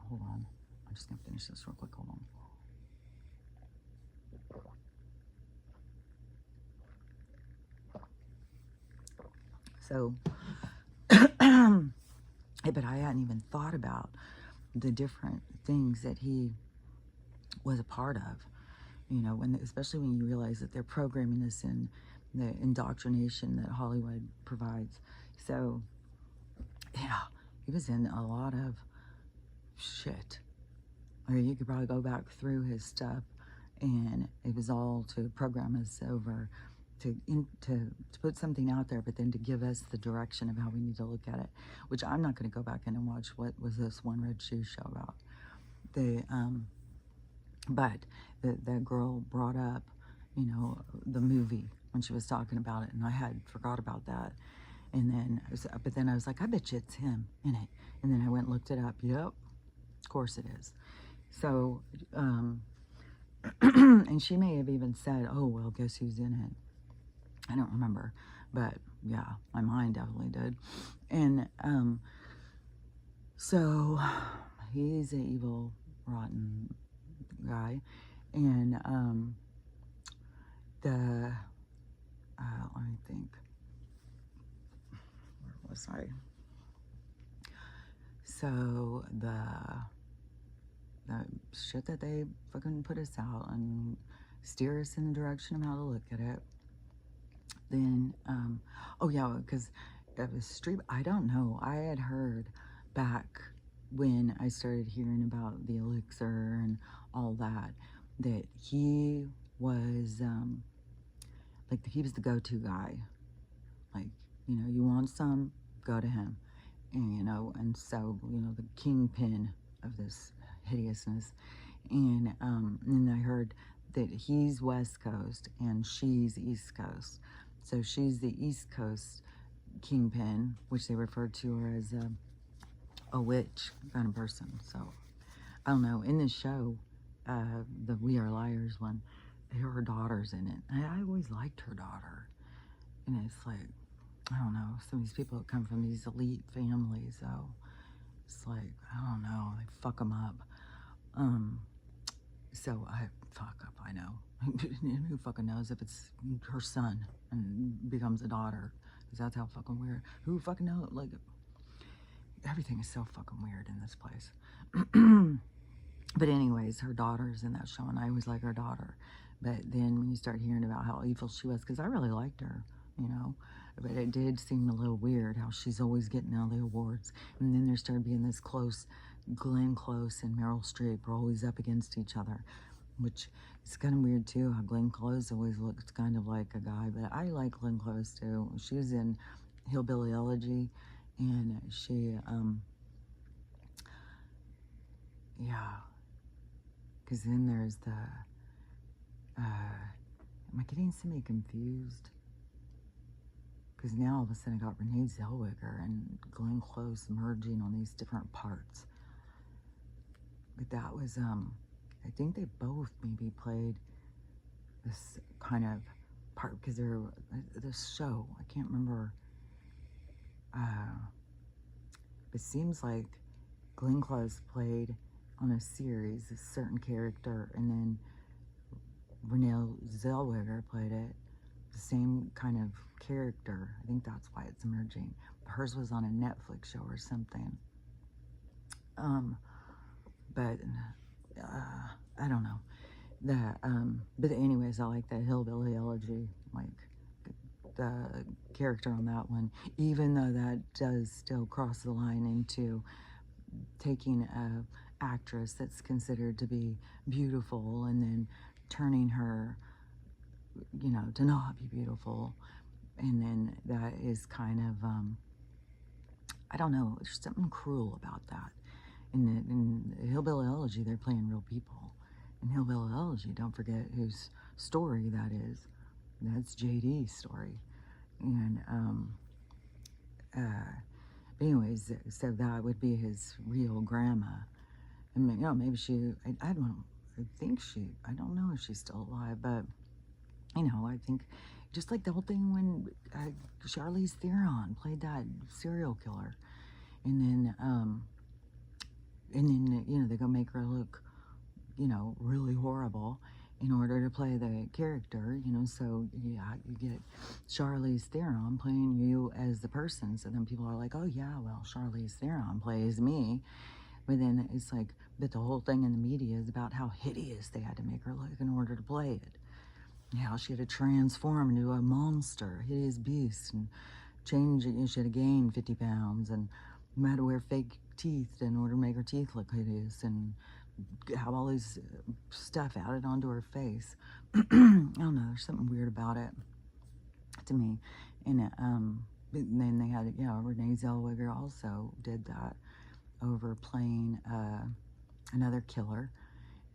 hold on. I'm just going to finish this real quick. Hold on. So, but I hadn't even thought about the different things that he was a part of, you know, especially when you realize that they're programming this in the indoctrination that Hollywood provides. So, yeah, he was in a lot of shit. I mean, you could probably go back through his stuff, and it was all to program us over, to put something out there, but then to give us the direction of how we need to look at it, which I'm not going to go back in and watch what was this One Red Shoe show about. But the girl brought up, you know, the movie when she was talking about it, and I had forgot about that. And then, but then I was like, I bet you it's him in it. And then I went and looked it up. Yep, of course it is. So, and she may have even said, oh, well, guess who's in it? I don't remember. But, yeah, my mind definitely did. And so he's an evil, rotten guy. And let me think. Where was I? So the shit that they fucking put us out and steer us in the direction of how to look at it. Then, oh yeah, because it was street. I don't know. I had heard back when I started hearing about the elixir and all that, that he was like he was the go-to guy. Like, you want some, go to him. And and so the kingpin of this hideousness. And I heard that he's West Coast and she's East Coast. So she's the East Coast kingpin, which they refer to her as a witch kind of person. So I don't know. In this show, the We Are Liars one, her daughter's in it. And I always liked her daughter. And it's like, I don't know, some of these people that come from these elite families, though, it's like, I don't know, they fuck them up. So I fuck up, I know. Who fucking knows if it's her son and becomes a daughter? Because that's how fucking weird. Who fucking knows? Like, everything is so fucking weird in this place. But anyways, her daughter's in that show, and I always like her daughter. But then when you start hearing about how evil she was, because I really liked her, but it did seem a little weird how she's always getting all the awards. And then there started being this close, Glenn Close and Meryl Streep are always up against each other, which is kind of weird too, how Glenn Close always looks kind of like a guy. But I like Glenn Close too. She was in Hillbilly Elegy, and she, yeah, because then there's the, am I getting somebody confused? Because now all of a sudden I got Renee Zellweger and Glenn Close merging on these different parts. But that was, I think they both maybe played this kind of part, because they're, this show, I can't remember, it seems like Glenn Close played on a series a certain character, and then Renee Zellweger played it, the same kind of character. I think that's why it's emerging. Hers was on a Netflix show or something. But I don't know. But anyways, I like that Hillbilly Elegy, like the character on that one, even though that does still cross the line into taking a actress that's considered to be beautiful and then turning her, to not be beautiful. And then that is kind of, I don't know, there's something cruel about that. In the Hillbilly Elegy, they're playing real people. In Hillbilly Elegy, don't forget whose story that is. That's JD's story. And, anyways, so that would be his real grandma. And, maybe she, I don't know, I don't know if she's still alive, but, I think just like the whole thing when Charlize Theron played that serial killer. And then, they go make her look, really horrible in order to play the character, so yeah, you get Charlize Theron playing you as the person. So then people are like, oh yeah, well, Charlize Theron plays me. But then it's like, but the whole thing in the media is about how hideous they had to make her look in order to play it. How she had to transform into a monster, a hideous beast, and change it. She had to gain 50 pounds and had to wear fake teeth in order to make her teeth look hideous, and have all this stuff added onto her face. I don't know, there's something weird about it to me. And then they had, Renee Zellweger also did that over playing another killer.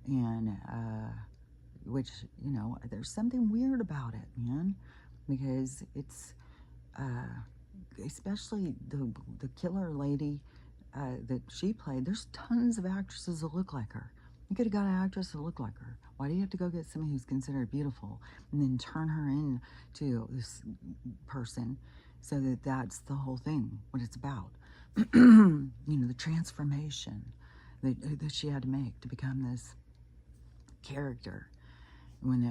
And which, there's something weird about it, man, because it's especially the killer lady that she played. There's tons of actresses that look like her. You could have got an actress that looked like her. Why do you have to go get somebody who's considered beautiful and then turn her into this person, so that that's the whole thing, what it's about? The transformation that she had to make to become this character. When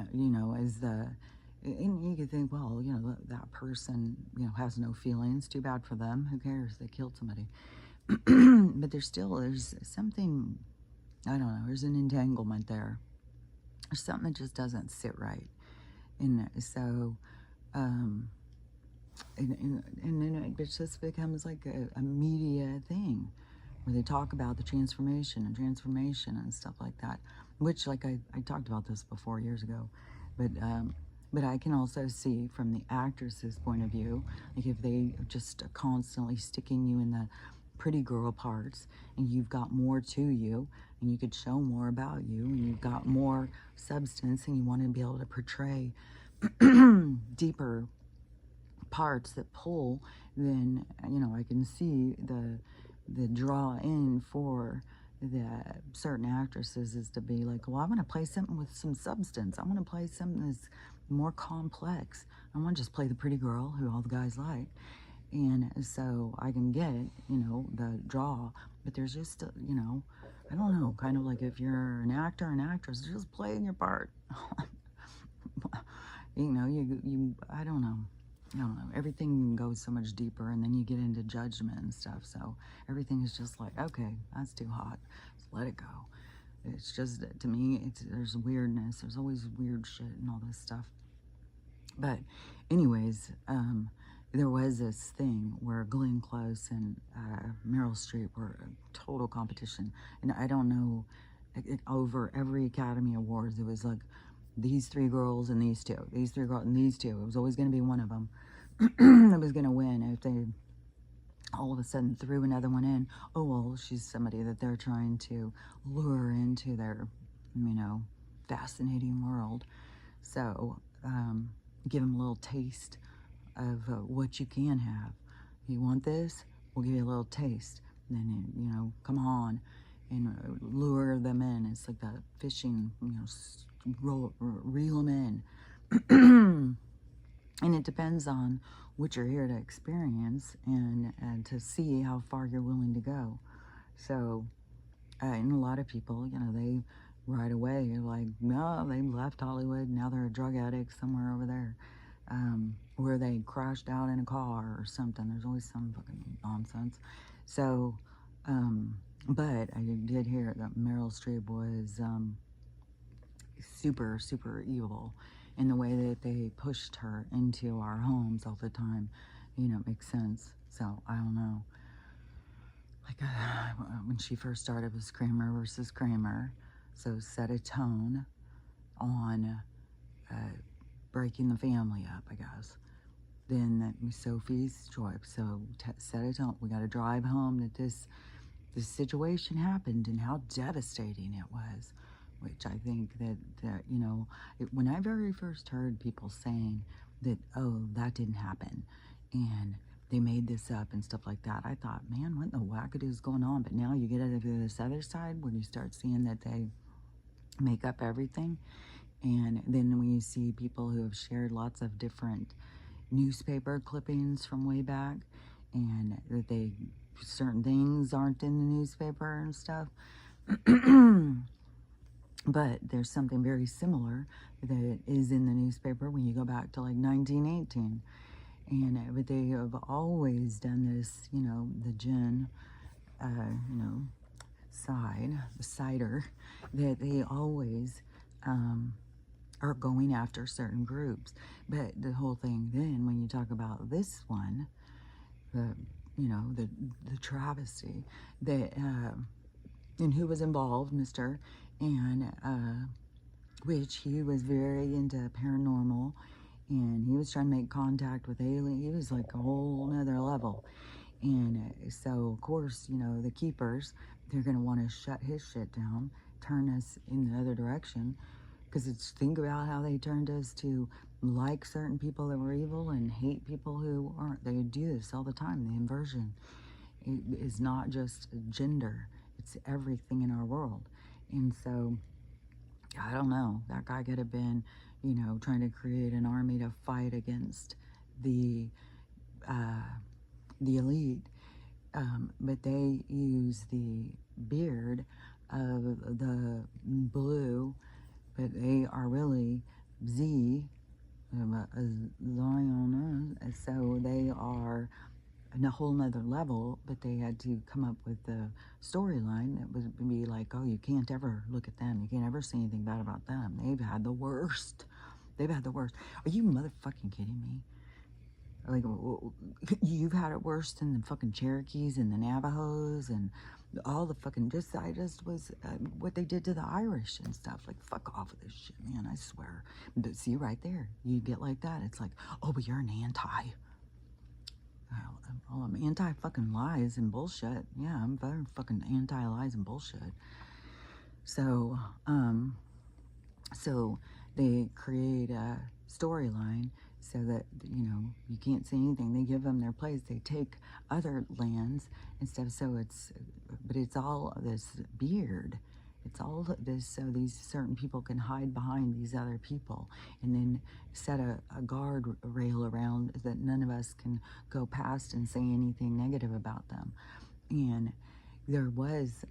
as the, and you could think, well, that person, has no feelings. Too bad for them. Who cares? They killed somebody. But there's something, I don't know, there's an entanglement there. There's something that just doesn't sit right. And so Um, and then it just becomes like a media thing where they talk about the transformation and stuff like that, which, like, I talked about this before years ago, but I can also see from the actress's point of view, like if they just are constantly sticking you in the pretty girl parts and you've got more to you and you could show more about you and you've got more substance and you want to be able to portray deeper parts that pull, then I can see the draw in for the certain actresses is to be like, well, I want to play something with some substance. I want to play something that's more complex. I want to just play the pretty girl who all the guys like. And so I can get, the draw, but there's just, I don't know, kind of like if you're an actor, an actress, just playing your part. I don't know. Everything goes so much deeper, and then you get into judgment and stuff. So everything is just like, okay, that's too hot. Just let it go. It's just, to me, there's weirdness. There's always weird shit and all this stuff. But anyways, there was this thing where Glenn Close and Meryl Streep were a total competition. And I don't know, over every Academy Awards, it was like, these three girls and these two, these three girls and these two. It was always going to be one of them that was going to win. If they all of a sudden threw another one in, oh, well, she's somebody that they're trying to lure into their, fascinating world. So give them a little taste of what you can have. You want this? We'll give you a little taste. And then, come on and lure them in. It's like that fishing, reel them in. And it depends on what you're here to experience and to see how far you're willing to go. So, and a lot of people, they right away are like, no, they left Hollywood, now they're a drug addict somewhere over there. Where they crashed out in a car or something. There's always some fucking nonsense. So, but I did hear that Meryl Streep was super, super evil in the way that they pushed her into our homes all the time. Makes sense. So, I don't know. Like, when she first started with Kramer versus Kramer, so set a tone on breaking the family up, I guess. Then that was Sophie's choice. So set a tone. We got to drive home that this situation happened and how devastating it was. Which I think that when I very first heard people saying that, oh, that didn't happen, and they made this up and stuff like that, I thought, man, what in the wackadoo is going on? But now you get into this other side when you start seeing that they make up everything. And then when you see people who have shared lots of different newspaper clippings from way back, and that certain things aren't in the newspaper and stuff, but there's something very similar that is in the newspaper when you go back to like 1918. And but they have always done this, the gin, the cider, that they always are going after certain groups. But the whole thing then, when you talk about this one, the travesty, that and who was involved, Mr. And which he was very into paranormal, and he was trying to make contact with aliens. He was like a whole nother level. And so, of course, the keepers, they're going to want to shut his shit down, turn us in the other direction. Because think about how they turned us to like certain people that were evil and hate people who aren't. They do this all the time. The inversion is not just gender. It's everything in our world. And so, I don't know. That guy could have been, trying to create an army to fight against the elite. But they use the beard of the blue, but they are really Zion. So they are on a whole nother level, but they had to come up with the storyline that would be like, oh, you can't ever look at them. You can't ever say anything bad about them. They've had the worst They've had the worst. Are you motherfucking kidding me? Like, you've had it worse than the fucking Cherokees and the Navajos and all the fucking, I just was, what they did to the Irish and stuff. Like, fuck off with this shit, man, I swear. But see, right there, you get like that. It's like, oh, but you're an anti. Well, I'm anti-fucking lies and bullshit. Yeah, I'm very fucking anti-lies and bullshit. So, so they create a storyline so that, you know, you can't say anything. They give them their place. They take other lands and stuff. So but it's all this beard. It's all this so these certain people can hide behind these other people and then set a guard rail around that none of us can go past and say anything negative about them. And there was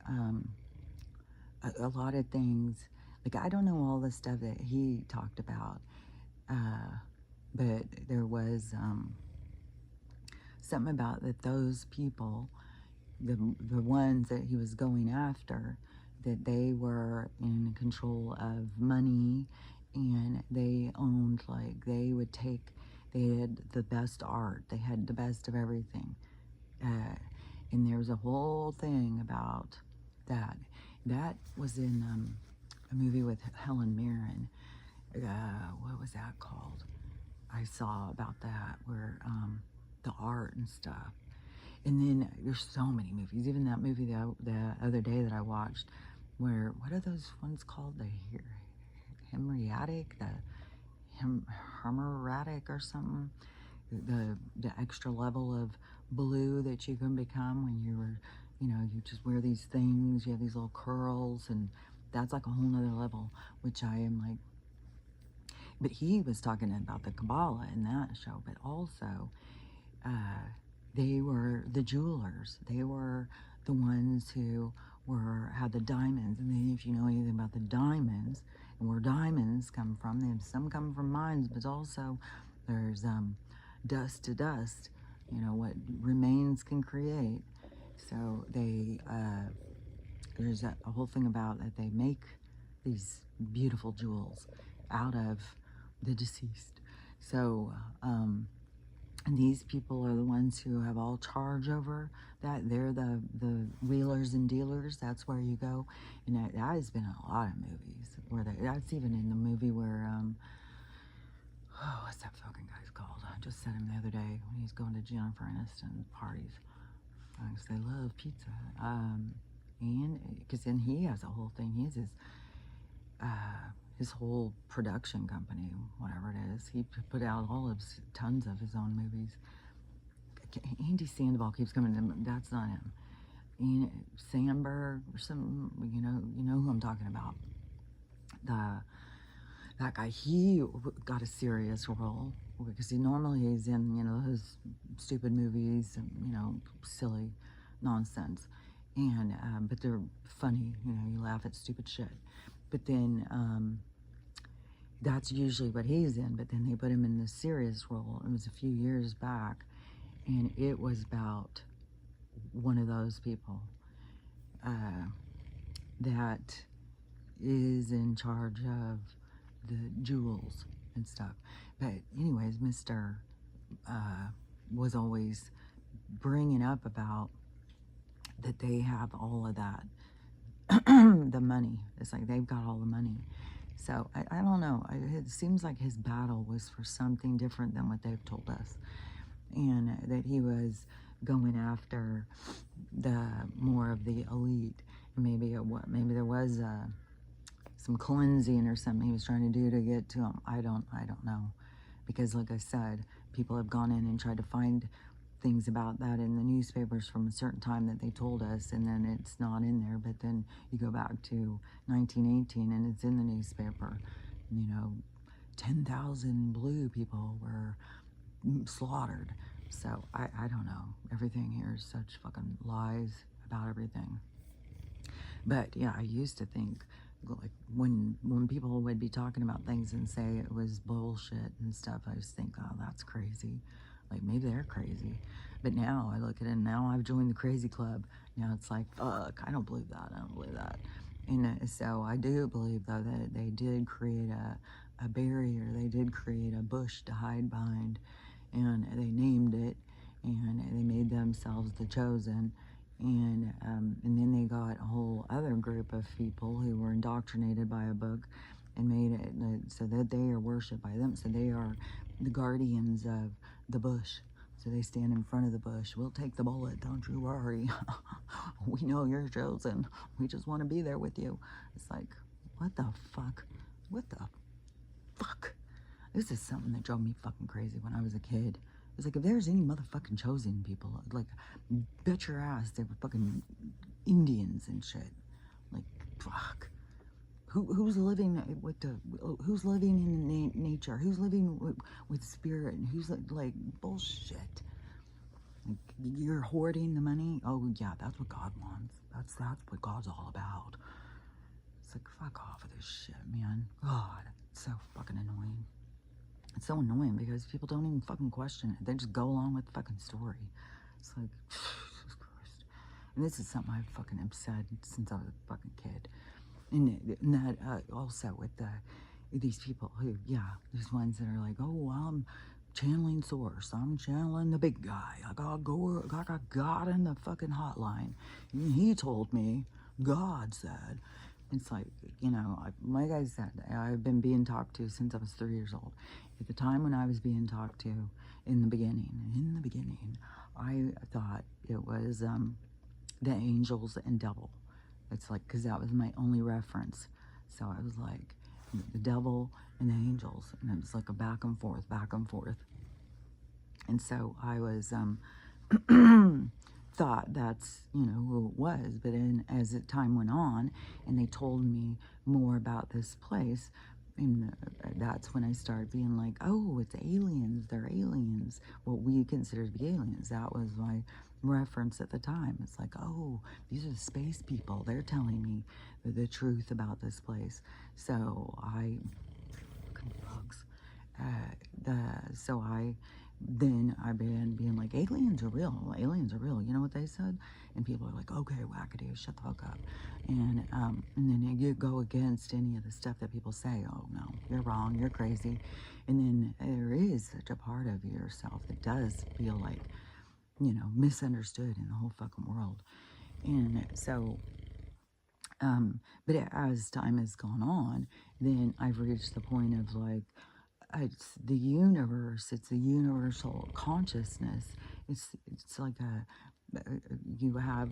a lot of things, like, I don't know all the stuff that he talked about, but there was something about that those people, the ones that he was going after, that they were in control of money, and they owned, like, they had the best art, they had the best of everything, and there was a whole thing about that. That was in a movie with Helen Mirren. What was that called? I saw about that, where the art and stuff. And then there's so many movies. Even that movie the other day that I watched, where, what are those ones called? The Hemeriatic, Hemeratic or something. The extra level of blue that you can become when you were, you know, you just wear these things, you have these little curls, and that's like a whole nother level, which I am like. But he was talking about the Kabbalah in that show, but also they were the jewelers. They were the ones who had the diamonds. And then if you know anything about the diamonds and where diamonds come from, then some come from mines, but also there's dust to dust, you know, what remains can create. So there's a whole thing about that they make these beautiful jewels out of the deceased. So, and these people are the ones who have all charge over that. They're the wheelers and dealers. That's where you go. And that has been a lot of movies where that's even in the movie where, what's that fucking guy's called? I just said him the other day when he's going to Jennifer Aniston parties. Because they love pizza. And because then he has a whole thing. He has his whole production company, whatever it is. He put out tons of his own movies. Andy Sandoval keeps coming to him. That's not him. Sandberg or something. You know who I'm talking about. That guy, he got a serious role because normally he's in, you know, his stupid movies and, you know, silly nonsense. And but they're funny, you know, you laugh at stupid shit. But then that's usually what he's in. But then they put him in this serious role. It was a few years back, and it was about one of those people that is in charge of the jewels and stuff. But anyways, Mr. Was always bringing up about that they have all of that, the money. It's like they've got all the money. So I don't know. It seems like his battle was for something different than what they've told us, and that he was going after the more of the elite. Maybe there was some cleansing or something he was trying to do to get to him. I don't know, because like I said, people have gone in and tried to find things about that in the newspapers from a certain time that they told us, and then it's not in there. But then you go back to 1918 and it's in the newspaper. You know, 10,000 blue people were slaughtered. So I don't know. Everything here is such fucking lies about everything. But yeah, I used to think, like, when people would be talking about things and say it was bullshit and stuff, I just think, oh, that's crazy. Like, maybe they're crazy. But now I look at it, and now I've joined the crazy club. Now it's like, fuck, I don't believe that. And so I do believe, though, that they did create a barrier. They did create a bush to hide behind, and they named it, and they made themselves the chosen. And then they got a whole other group of people who were indoctrinated by a book and made it so that they are worshipped by them. So they are the guardians of the bush. So they stand in front of the bush. We'll take the bullet, don't you worry. We know you're chosen. We just want to be there with you. It's like, what the fuck? What the fuck? This is something that drove me fucking crazy when I was a kid. It's like, if there's any motherfucking chosen people, like, bet your ass they were fucking Indians and shit. Like, fuck. Who's living with the, who's living in nature? Who's living with spirit? And who's like bullshit? Like, you're hoarding the money? Oh yeah, that's what God wants. That's what God's all about. It's like, fuck off with this shit, man. God, it's so fucking annoying. It's so annoying because people don't even fucking question it. They just go along with the fucking story. It's like, Jesus Christ. And this is something I've fucking have said since I was a fucking kid. And that also with these people who, yeah, there's ones that are like, oh, I'm channeling source. I'm channeling the big guy. I got God in the fucking hotline. And he told me, God said. It's like, you know, like I said, I've been being talked to since I was 3 years old. At the time when I was being talked to in the beginning, I thought it was the angels and devil. It's like, because that was my only reference. So I was like, the devil and the angels. And it was like a back and forth, back and forth. And so I was, thought that's, you know, who it was. But then as the time went on and they told me more about this place, and that's when I started being like, oh, it's aliens. They're aliens. What we consider to be aliens. That was my reference at the time. It's like, oh, these are the space people. They're telling me the truth about this place. So I, fucking bugs. Then I began being like, aliens are real. Aliens are real. You know what they said? And people are like, okay, wackadoo, shut the fuck up. And then you go against any of the stuff that people say. Oh no, you're wrong. You're crazy. And then there is such a part of yourself that does feel like, you know, misunderstood in the whole fucking world. And so, but as time has gone on, then I've reached the point of like, it's the universe. It's a universal consciousness. It's like you have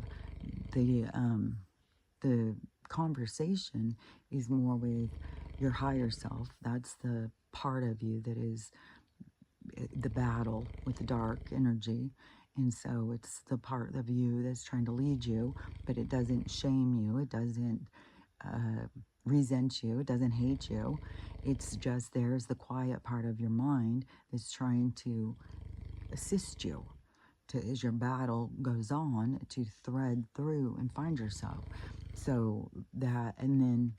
the conversation is more with your higher self. That's the part of you that is the battle with the dark energy. And so it's the part of you that's trying to lead you, but it doesn't shame you. It doesn't resent you. It doesn't hate you. It's just there's the quiet part of your mind that's trying to assist you as your battle goes on to thread through and find yourself. So that, and then,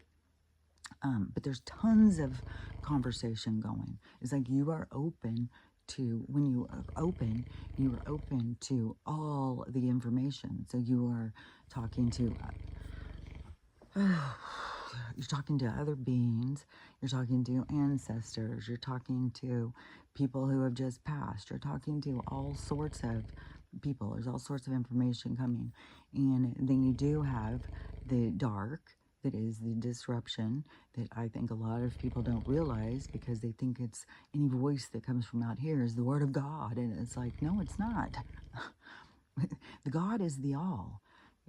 but there's tons of conversation going. It's like you are open to, when you are open to all the information. So you are talking to you're talking to other beings, you're talking to ancestors, you're talking to people who have just passed, you're talking to all sorts of people. There's all sorts of information coming. And then you do have the dark, that is the disruption, that I think a lot of people don't realize because they think it's any voice that comes from out here is the word of God. And it's like, no, it's not. The God is the all.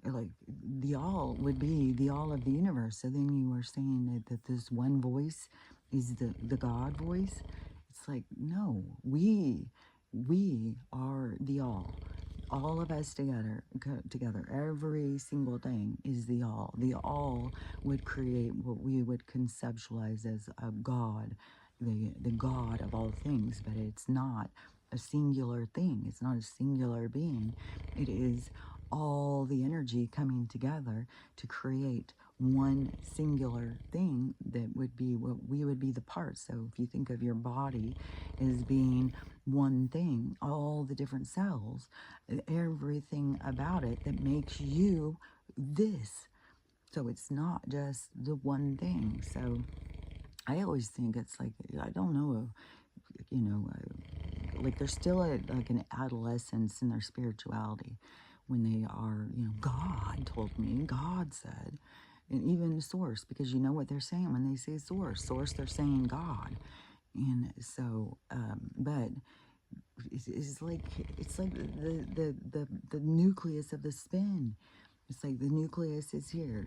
Like, the all would be the all of the universe. So then you are saying that this one voice is the God voice. It's like, no, we are the all of us together, every single thing is the all. The all would create what we would conceptualize as a God, the God of all things, but it's not a singular thing. It's not a singular being. It is all the energy coming together to create one singular thing that would be what we would be the parts. So if you think of your body as being one thing, all the different cells, everything about it that makes you this. So it's not just the one thing. So I always think it's like, I don't know, you know, like they're still like an adolescence in their spirituality when they are, God told me, God said, and even source, because you know what they're saying when they say source, they're saying God. And so, but it's like, the nucleus of the spin. It's like the nucleus is here.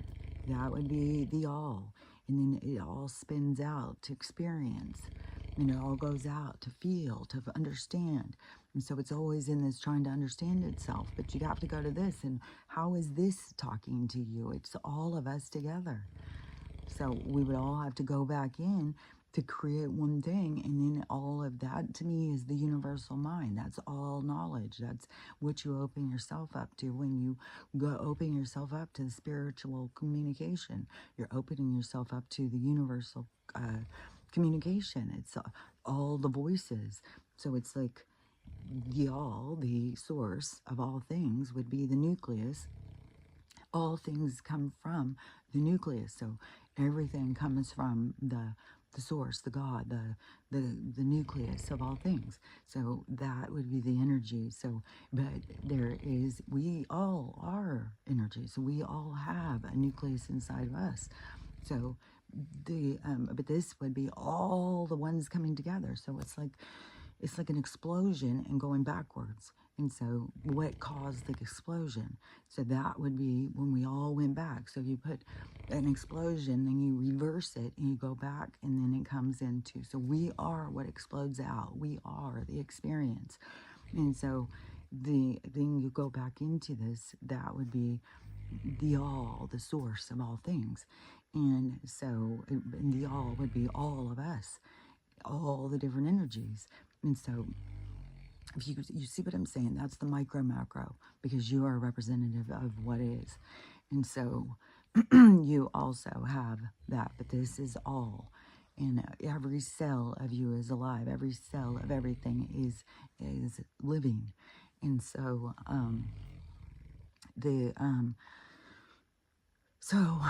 That would be the all. And then it all spins out to experience. And it all goes out to feel, to understand. And so it's always in this trying to understand itself. But you have to go to this. And how is this talking to you? It's all of us together. So we would all have to go back in to create one thing. And then all of that to me is the universal mind. That's all knowledge. That's what you open yourself up to when you go open yourself up to the spiritual communication. You're opening yourself up to the universal communication. It's all the voices. So it's like the all, the source of all things would be the nucleus. All things come from the nucleus. So everything comes from the source, the God, the nucleus of all things. So that would be the energy. So, but we all are energy. So we all have a nucleus inside of us. So but this would be all the ones coming together. So it's like an explosion and going backwards. And so what caused the explosion? So that would be when we all went back. So you put an explosion, then you reverse it and you go back, and then it comes into, so we are what explodes out. We are the experience. And so then you go back into this, that would be the all, the source of all things. And so the all would be all of us, all the different energies. And so if you see what I'm saying, that's the micro macro, because you are a representative of what is. And so you also have that, but this is all. And every cell of you is alive. Every cell of everything is living. And so the so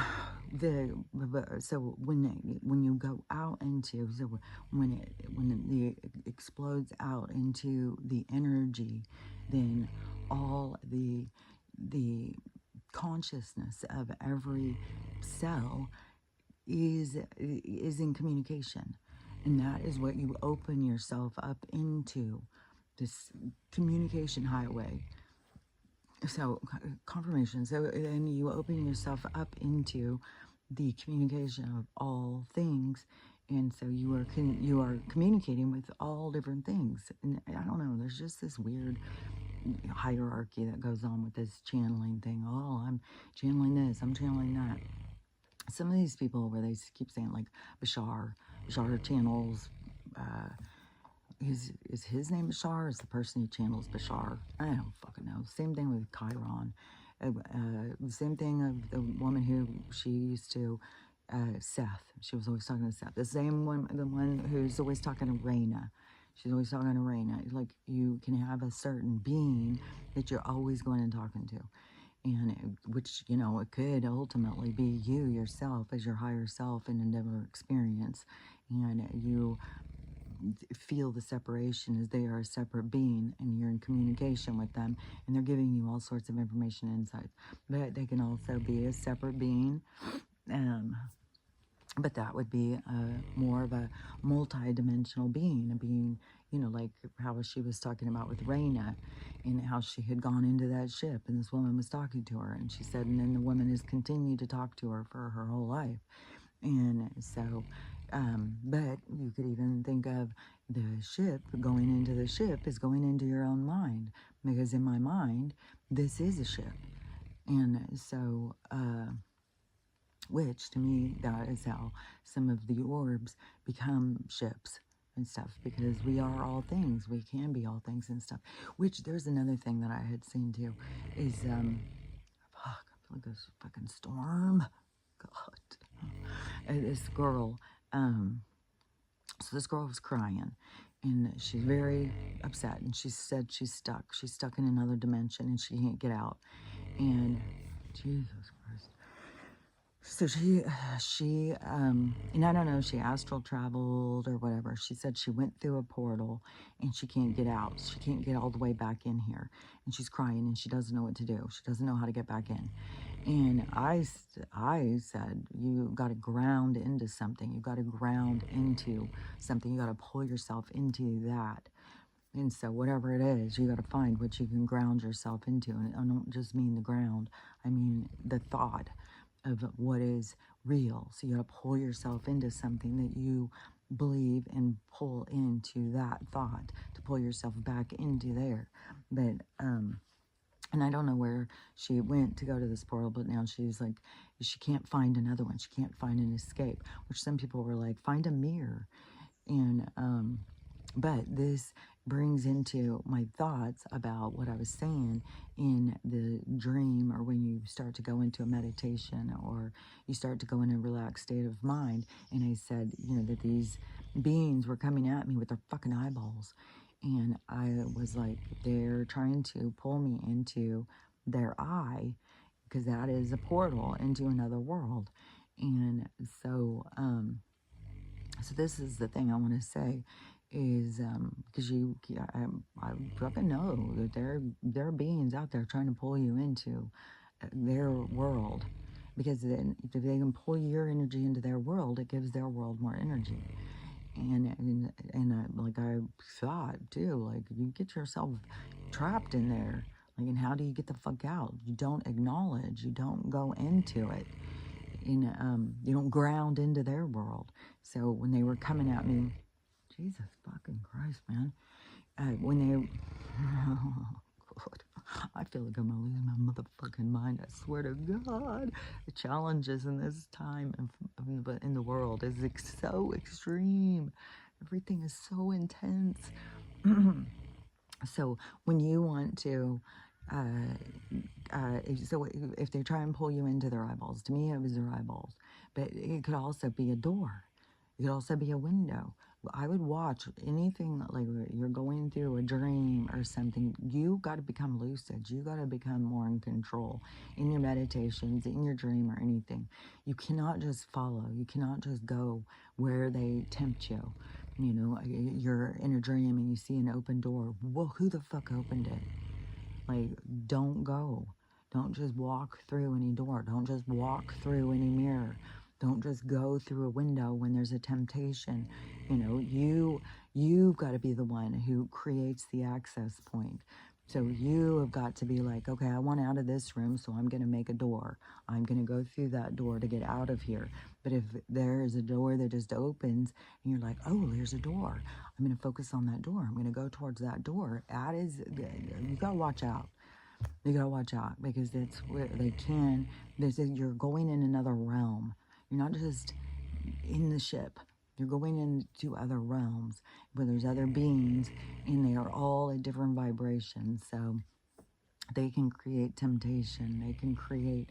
when you go out into, so it explodes out into the energy, then all the consciousness of every cell is in communication, and that is what you open yourself up into, this communication highway. So confirmation. So then you open yourself up into the communication of all things, and so you are communicating with all different things. And I don't know, there's just this weird hierarchy that goes on with this channeling thing. Oh, I'm channeling this, I'm channeling that. Some of these people where they keep saying like Bashar channels. Is his name Bashar? Is the person who channels Bashar? I don't fucking know. Same thing with Chiron. Same thing of the woman who she used to, Seth. She was always talking to Seth. The same one, the one who's always talking to Raina. She's always talking to Raina. Like, you can have a certain being that you're always going and talking to. And which, it could ultimately be you yourself as your higher self in endeavor experience. And you feel the separation as they are a separate being, and you're in communication with them, and they're giving you all sorts of information and insights. But they can also be a separate being, but that would be more of a multi-dimensional being, a being, like how she was talking about with Raina, and how she had gone into that ship, and this woman was talking to her, and she said, and then the woman has continued to talk to her for her whole life. And so, but you could even think of the ship, going into the ship is going into your own mind, because in my mind, this is a ship. And so, which to me, that is how some of the orbs become ships and stuff, because we are all things. We can be all things and stuff. Which there's another thing that I had seen too, is, fuck, I feel like there's a fucking storm. God. This girl, so this girl was crying, and she's very upset, and she said she's stuck in another dimension, and she can't get out. And Jesus Christ. So and I don't know, she astral traveled or whatever. She said she went through a portal and she can't get out. She can't get all the way back in here. And she's crying and she doesn't know what to do. She doesn't know how to get back in. And I said, you got to ground into something. You got to ground into something. You got to pull yourself into that. And so whatever it is, you got to find what you can ground yourself into. And I don't just mean the ground. I mean the thought of what is real. So you got to pull yourself into something that you believe and pull into that thought to pull yourself back into there. But and I don't know where she went to go to this portal, but now she's like, she can't find another one. She can't find an escape, which some people were like, find a mirror. And but this brings into my thoughts about what I was saying in the dream, or when you start to go into a meditation or you start to go in a relaxed state of mind. And I said, you know, that these beings were coming at me with their fucking eyeballs. And I was like, they're trying to pull me into their eye, because that is a portal into another world. And so this is the thing I want to say is because I fucking know that there are beings out there trying to pull you into their world, because then if they can pull your energy into their world, it gives their world more energy. And like I thought too, like you get yourself trapped in there, like, and how do you get the fuck out? You don't acknowledge, you don't go into it, and you don't ground into their world. So when they were coming at me, Jesus fucking Christ, man. When they, oh, God, I feel like I'm gonna lose my motherfucking mind. I swear to God, the challenges in this time in the world is so extreme. Everything is so intense. So when you want to, so if they try and pull you into their eyeballs, to me it was their eyeballs, but it could also be a door. It could also be a window. I would watch anything like you're going through a dream or something. You got to become lucid. You got to become more in control in your meditations, in your dream, or anything. You cannot just follow. You cannot just go where they tempt you. You know, you're in a dream and you see an open door. Well, who the fuck opened it? Like, don't go. Don't just walk through any door. Don't just walk through any mirror. Don't just go through a window when there's a temptation. You know, you've got to be the one who creates the access point. So you have got to be like, okay, I want out of this room, so I'm going to make a door. I'm going to go through that door to get out of here. But if there is a door that just opens and you're like, oh, there's a door, I'm going to focus on that door. I'm going to go towards that door. That is, you got to watch out. You got to watch out, because that's where they can, you're going in another realm. You're not just in the ship. You're going into other realms where there's other beings, and they are all at different vibrations. So they can create temptation. They can create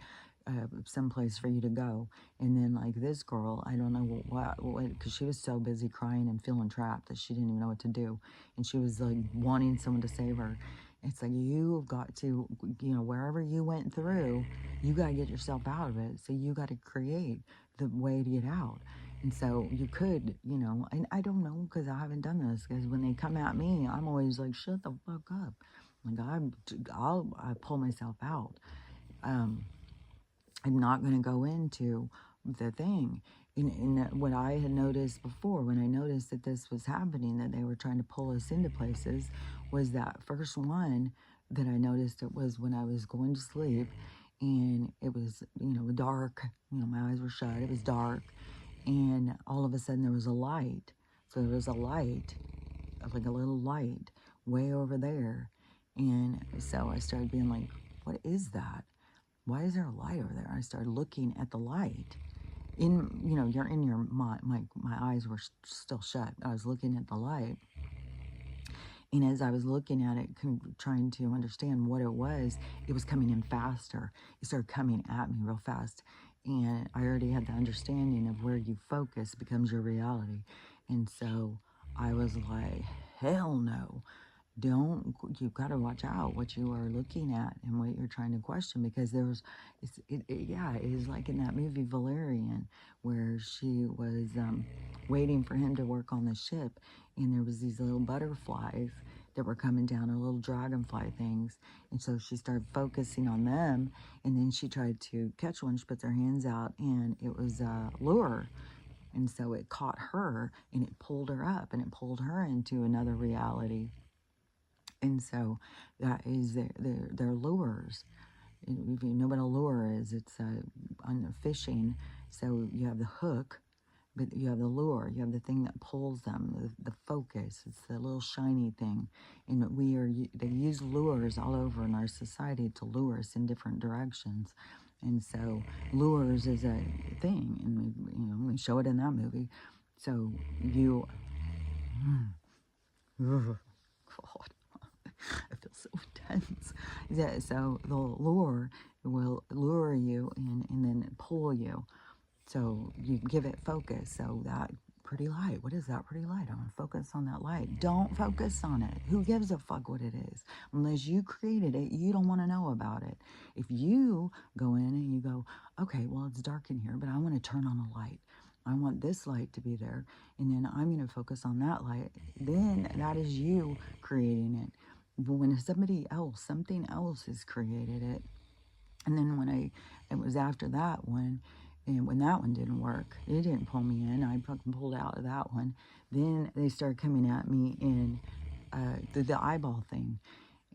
some place for you to go. And then like this girl, I don't know what, because she was so busy crying and feeling trapped that she didn't even know what to do. And she was like wanting someone to save her. It's like, you've got to, you know, wherever you went through, you got to get yourself out of it. So you got to create the way to get out. And so you could, you know, and I don't know, because I haven't done this, because when they come at me, I'm always like, shut the fuck up. Like, I pull myself out. I'm not going to go into the thing. In what I had noticed before, when I noticed that this was happening, that they were trying to pull us into places, was that first one that I noticed. It was when I was going to sleep, and it was, you know, dark. You know, my eyes were shut. It was dark, and all of a sudden there was a light. So there was a light, like a little light, way over there. And so I started being like, what is that? Why is there a light over there? I started looking at the light. You know, you're in your mind. My eyes were still shut. I was looking at the light. And as I was looking at it, trying to understand what it was coming in faster. It started coming at me real fast. And I already had the understanding of where you focus becomes your reality. And so I was like, hell no. you've got to watch out what you are looking at and what you're trying to question, because yeah, it is like in that movie Valerian, where she was waiting for him to work on the ship, and there was these little butterflies that were coming down, or little dragonfly things, and so she started focusing on them, and then she tried to catch one. She puts her hands out, and it was a lure, and so it caught her, and it pulled her up, and it pulled her into another reality. And so that is their lures. If you know what a lure is, it's on fishing. So you have the hook, but you have the lure. You have the thing that pulls them, the focus. It's the little shiny thing. And they use lures all over in our society to lure us in different directions. And so lures is a thing, and we show it in that movie. So you, God, I feel so tense. Yeah, so the lure will lure you and then pull you. So you give it focus. So that pretty light. What is that pretty light? I'm going to focus on that light. Don't focus on it. Who gives a fuck what it is? Unless you created it, you don't want to know about it. If you go in and you go, okay, well, it's dark in here, but I want to turn on a light. I want this light to be there, and then I'm going to focus on that light. Then that is you creating it. But when something else has created it, and then it was after that one, and when that one didn't work, it didn't pull me in. I fucking pulled out of that one. Then they started coming at me in through the eyeball thing.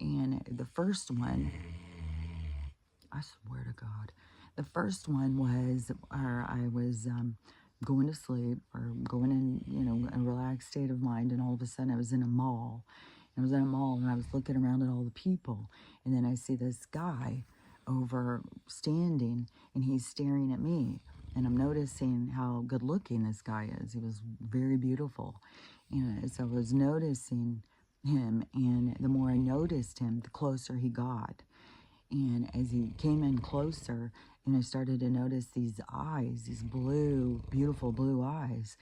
And the first one, I swear to God, the first one was, or I was going to sleep or going in, a relaxed state of mind, and all of a sudden I was in a mall. I was in a mall, and I was looking around at all the people, and then I see this guy over standing, and he's staring at me, and I'm noticing how good looking this guy is. He was very beautiful, and so I was noticing him, and the more I noticed him, the closer he got. And as he came in closer, and I started to notice these eyes, these blue, beautiful blue eyes.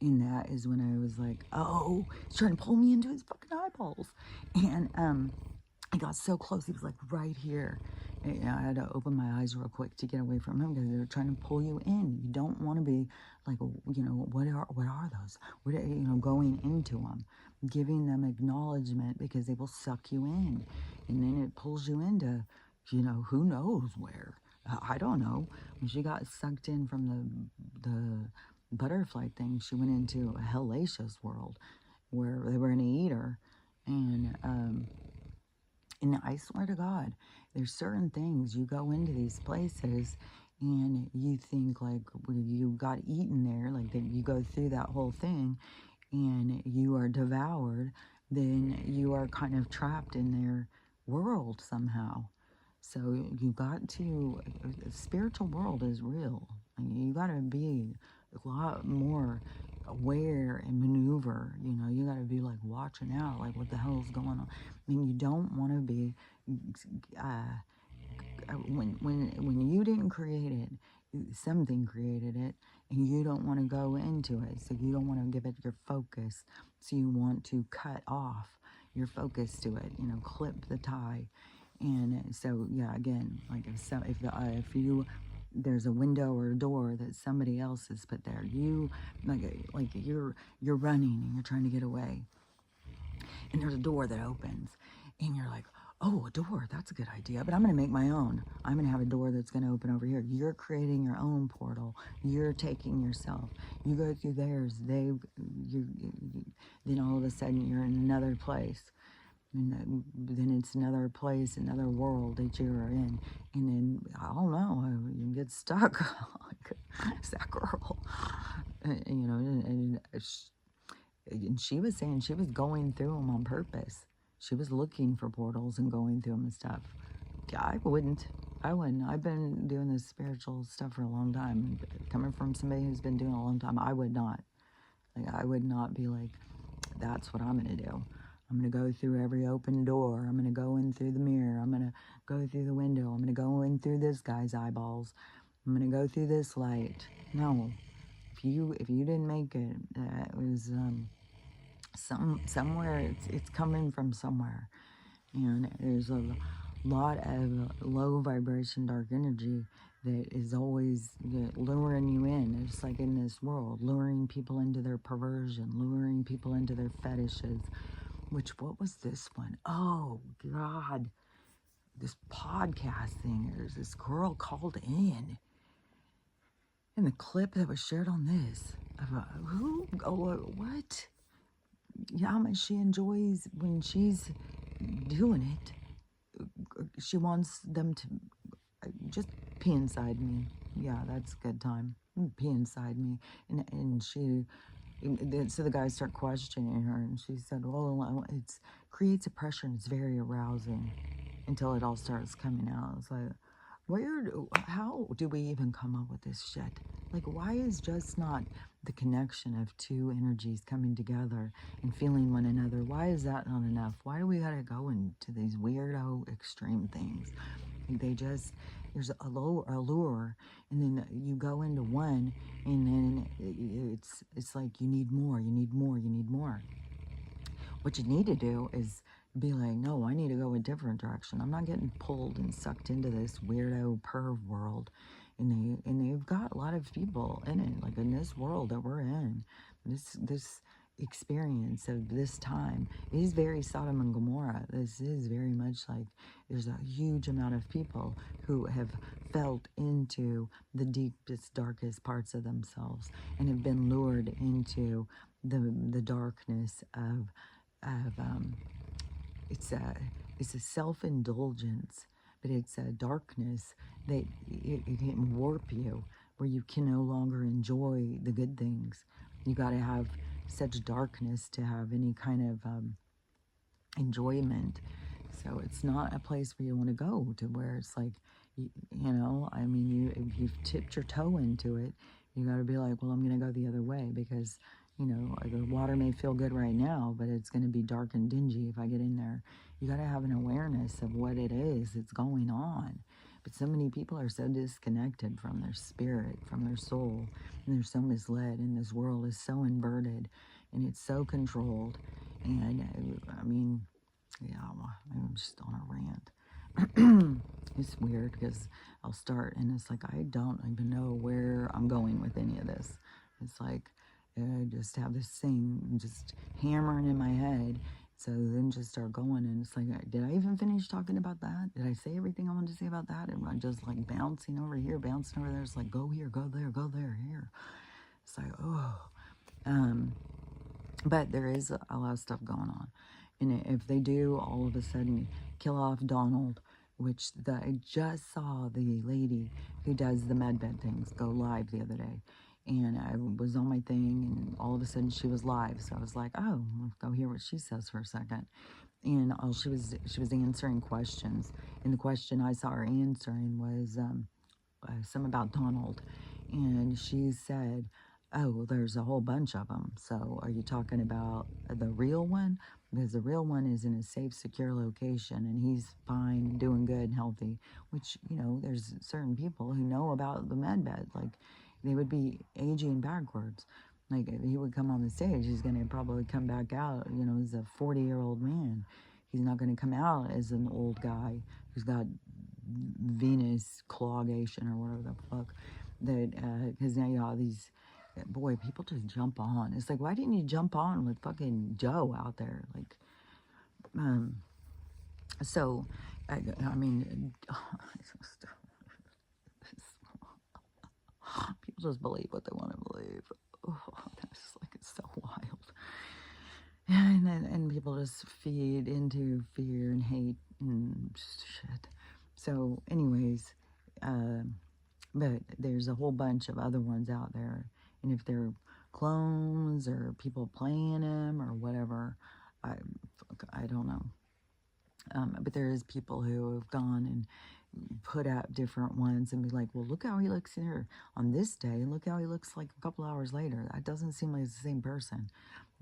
And that is when I was like, oh, he's trying to pull me into his fucking eyeballs. And I got so close. He was like right here. And I had to open my eyes real quick to get away from him, because they're trying to pull you in. You don't want to be like, what are those? What are, going into them, giving them acknowledgement, because they will suck you in. And then it pulls you into, who knows where. I don't know. When she got sucked in from the butterfly thing, she went into a hellacious world where they were going to eat her. And I swear to God, there's certain things, you go into these places and you think like you got eaten there, like that you go through that whole thing and you are devoured, then you are kind of trapped in their world somehow. So you got to, the spiritual world is real. You got to be a lot more aware and maneuver. You got to be like watching out, like what the hell is going on. I mean, you don't want to be when you didn't create it, something created it, and you don't want to go into it. So you don't want to give it your focus. So you want to cut off your focus to it. Clip the tie. And so yeah, again, like if you there's a window or a door that somebody else has put there, you like you're running and you're trying to get away, and there's a door that opens, and you're like, oh, a door, that's a good idea, but I'm going to make my own. I'm going to have a door that's going to open over here. You're creating your own portal. You're taking yourself. You go through theirs. Then all of a sudden you're in another place. And then it's another place, another world that you're in. And then, I don't know, you get stuck like that girl. And she was saying she was going through them on purpose. She was looking for portals and going through them and stuff. Yeah, I wouldn't. I've been doing this spiritual stuff for a long time. Coming from somebody who's been doing it a long time, I would not. Like, I would not be like, that's what I'm going to do. I'm going to go through every open door. I'm going to go in through the mirror. I'm going to go through the window. I'm going to go in through this guy's eyeballs. I'm going to go through this light. No. If you didn't make it, it was Somewhere it's coming from somewhere, and there's a lot of low vibration dark energy that is always luring you in. It's like in this world, luring people into their perversion, luring people into their fetishes. Which, what was this one? Oh God, this podcast thing. There's this girl called in the clip that was shared on this. Who? Oh, what? Yeah, how much she enjoys when she's doing it. She wants them to just pee inside me. Yeah, that's a good time. Pee inside me. And she, so the guys start questioning her, and she said, well, it creates a pressure and it's very arousing until it all starts coming out. It's like, how do we even come up with this shit? Like, why is just not the connection of two energies coming together and feeling one another? Why is that not enough? Why do we gotta go into these weirdo extreme things? Like, there's a low allure, and then you go into one, and then it's like you need more, you need more, you need more. What you need to do is be like, no, I need to go a different direction. I'm not getting pulled and sucked into this weirdo perv world. And they've got a lot of people in it, like in this world that we're in. This experience of this time is very Sodom and Gomorrah. This is very much like there's a huge amount of people who have felt into the deepest, darkest parts of themselves and have been lured into the darkness of it's a self-indulgence, but it's a darkness that it can warp you where you can no longer enjoy the good things. You got to have such darkness to have any kind of enjoyment. So it's not a place where you want to go to, where it's like, I mean, if you've tipped your toe into it, you got to be like, well, I'm going to go the other way because, the water may feel good right now, but it's going to be dark and dingy if I get in there. You got to have an awareness of what it is that's going on. But so many people are so disconnected from their spirit, from their soul, and they're so misled, and this world is so inverted, and it's so controlled. And I mean, yeah, I'm just on a rant. It's weird because I'll start and it's like I don't even know where I'm going with any of this. It's like I just have this thing just hammering in my head. So then just start going, and it's like, did I even finish talking about that? Did I say everything I wanted to say about that? And I'm just like bouncing over here, bouncing over there. It's like, go here, go there, go there, here. It's like, oh. But there is a lot of stuff going on. And if they do all of a sudden kill off Donald, which I just saw the lady who does the medbed things go live the other day. And I was on my thing, and all of a sudden she was live. So I was like, oh, let's go hear what she says for a second. And all she was answering questions. And the question I saw her answering was some about Donald. And she said, oh, well, there's a whole bunch of them. So are you talking about the real one? Because the real one is in a safe, secure location, and he's fine, doing good and healthy. Which, there's certain people who know about the med bed. Like, they would be aging backwards. Like, if he would come on the stage, he's going to probably come back out, as a 40-year-old man. He's not going to come out as an old guy who's got Venus clawgation or whatever the fuck. That, because now you have these, boy, people just jump on. It's like, why didn't you jump on with fucking Joe out there? Like, so, I mean, people just believe what they want to believe. Oh, that's just like, it's so wild. And people just feed into fear and hate and shit. So, anyways, but there's a whole bunch of other ones out there. And if they're clones or people playing them or whatever, I don't know. But there is people who have gone and put out different ones and be like, well, look how he looks here on this day, and look how he looks like a couple hours later. That doesn't seem like it's the same person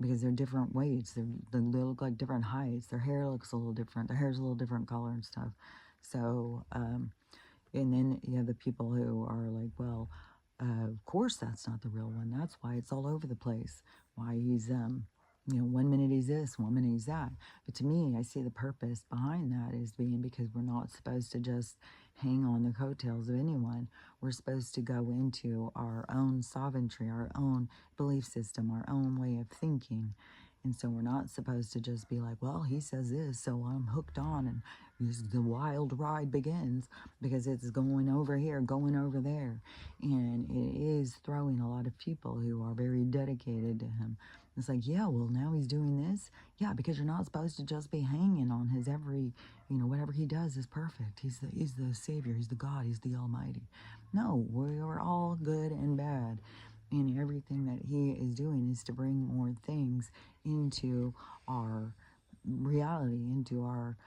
because they're different weights. They look like different heights. Their hair looks a little different. Their hair's a little different color and stuff. So, and then you have the people who are like, well, of course that's not the real one. That's why it's all over the place. Why he's You know, one minute he's this, one minute he's that. But to me, I see the purpose behind that is being because we're not supposed to just hang on the coattails of anyone. We're supposed to go into our own sovereignty, our own belief system, our own way of thinking. And so we're not supposed to just be like, well, he says this, so I'm hooked on, and the wild ride begins because it's going over here, going over there. And it is throwing a lot of people who are very dedicated to him. It's like, yeah, well, now he's doing this. Yeah, because you're not supposed to just be hanging on his every, whatever he does is perfect. He's the Savior. He's the God. He's the Almighty. No, we are all good and bad. And everything that he is doing is to bring more things into our reality, into our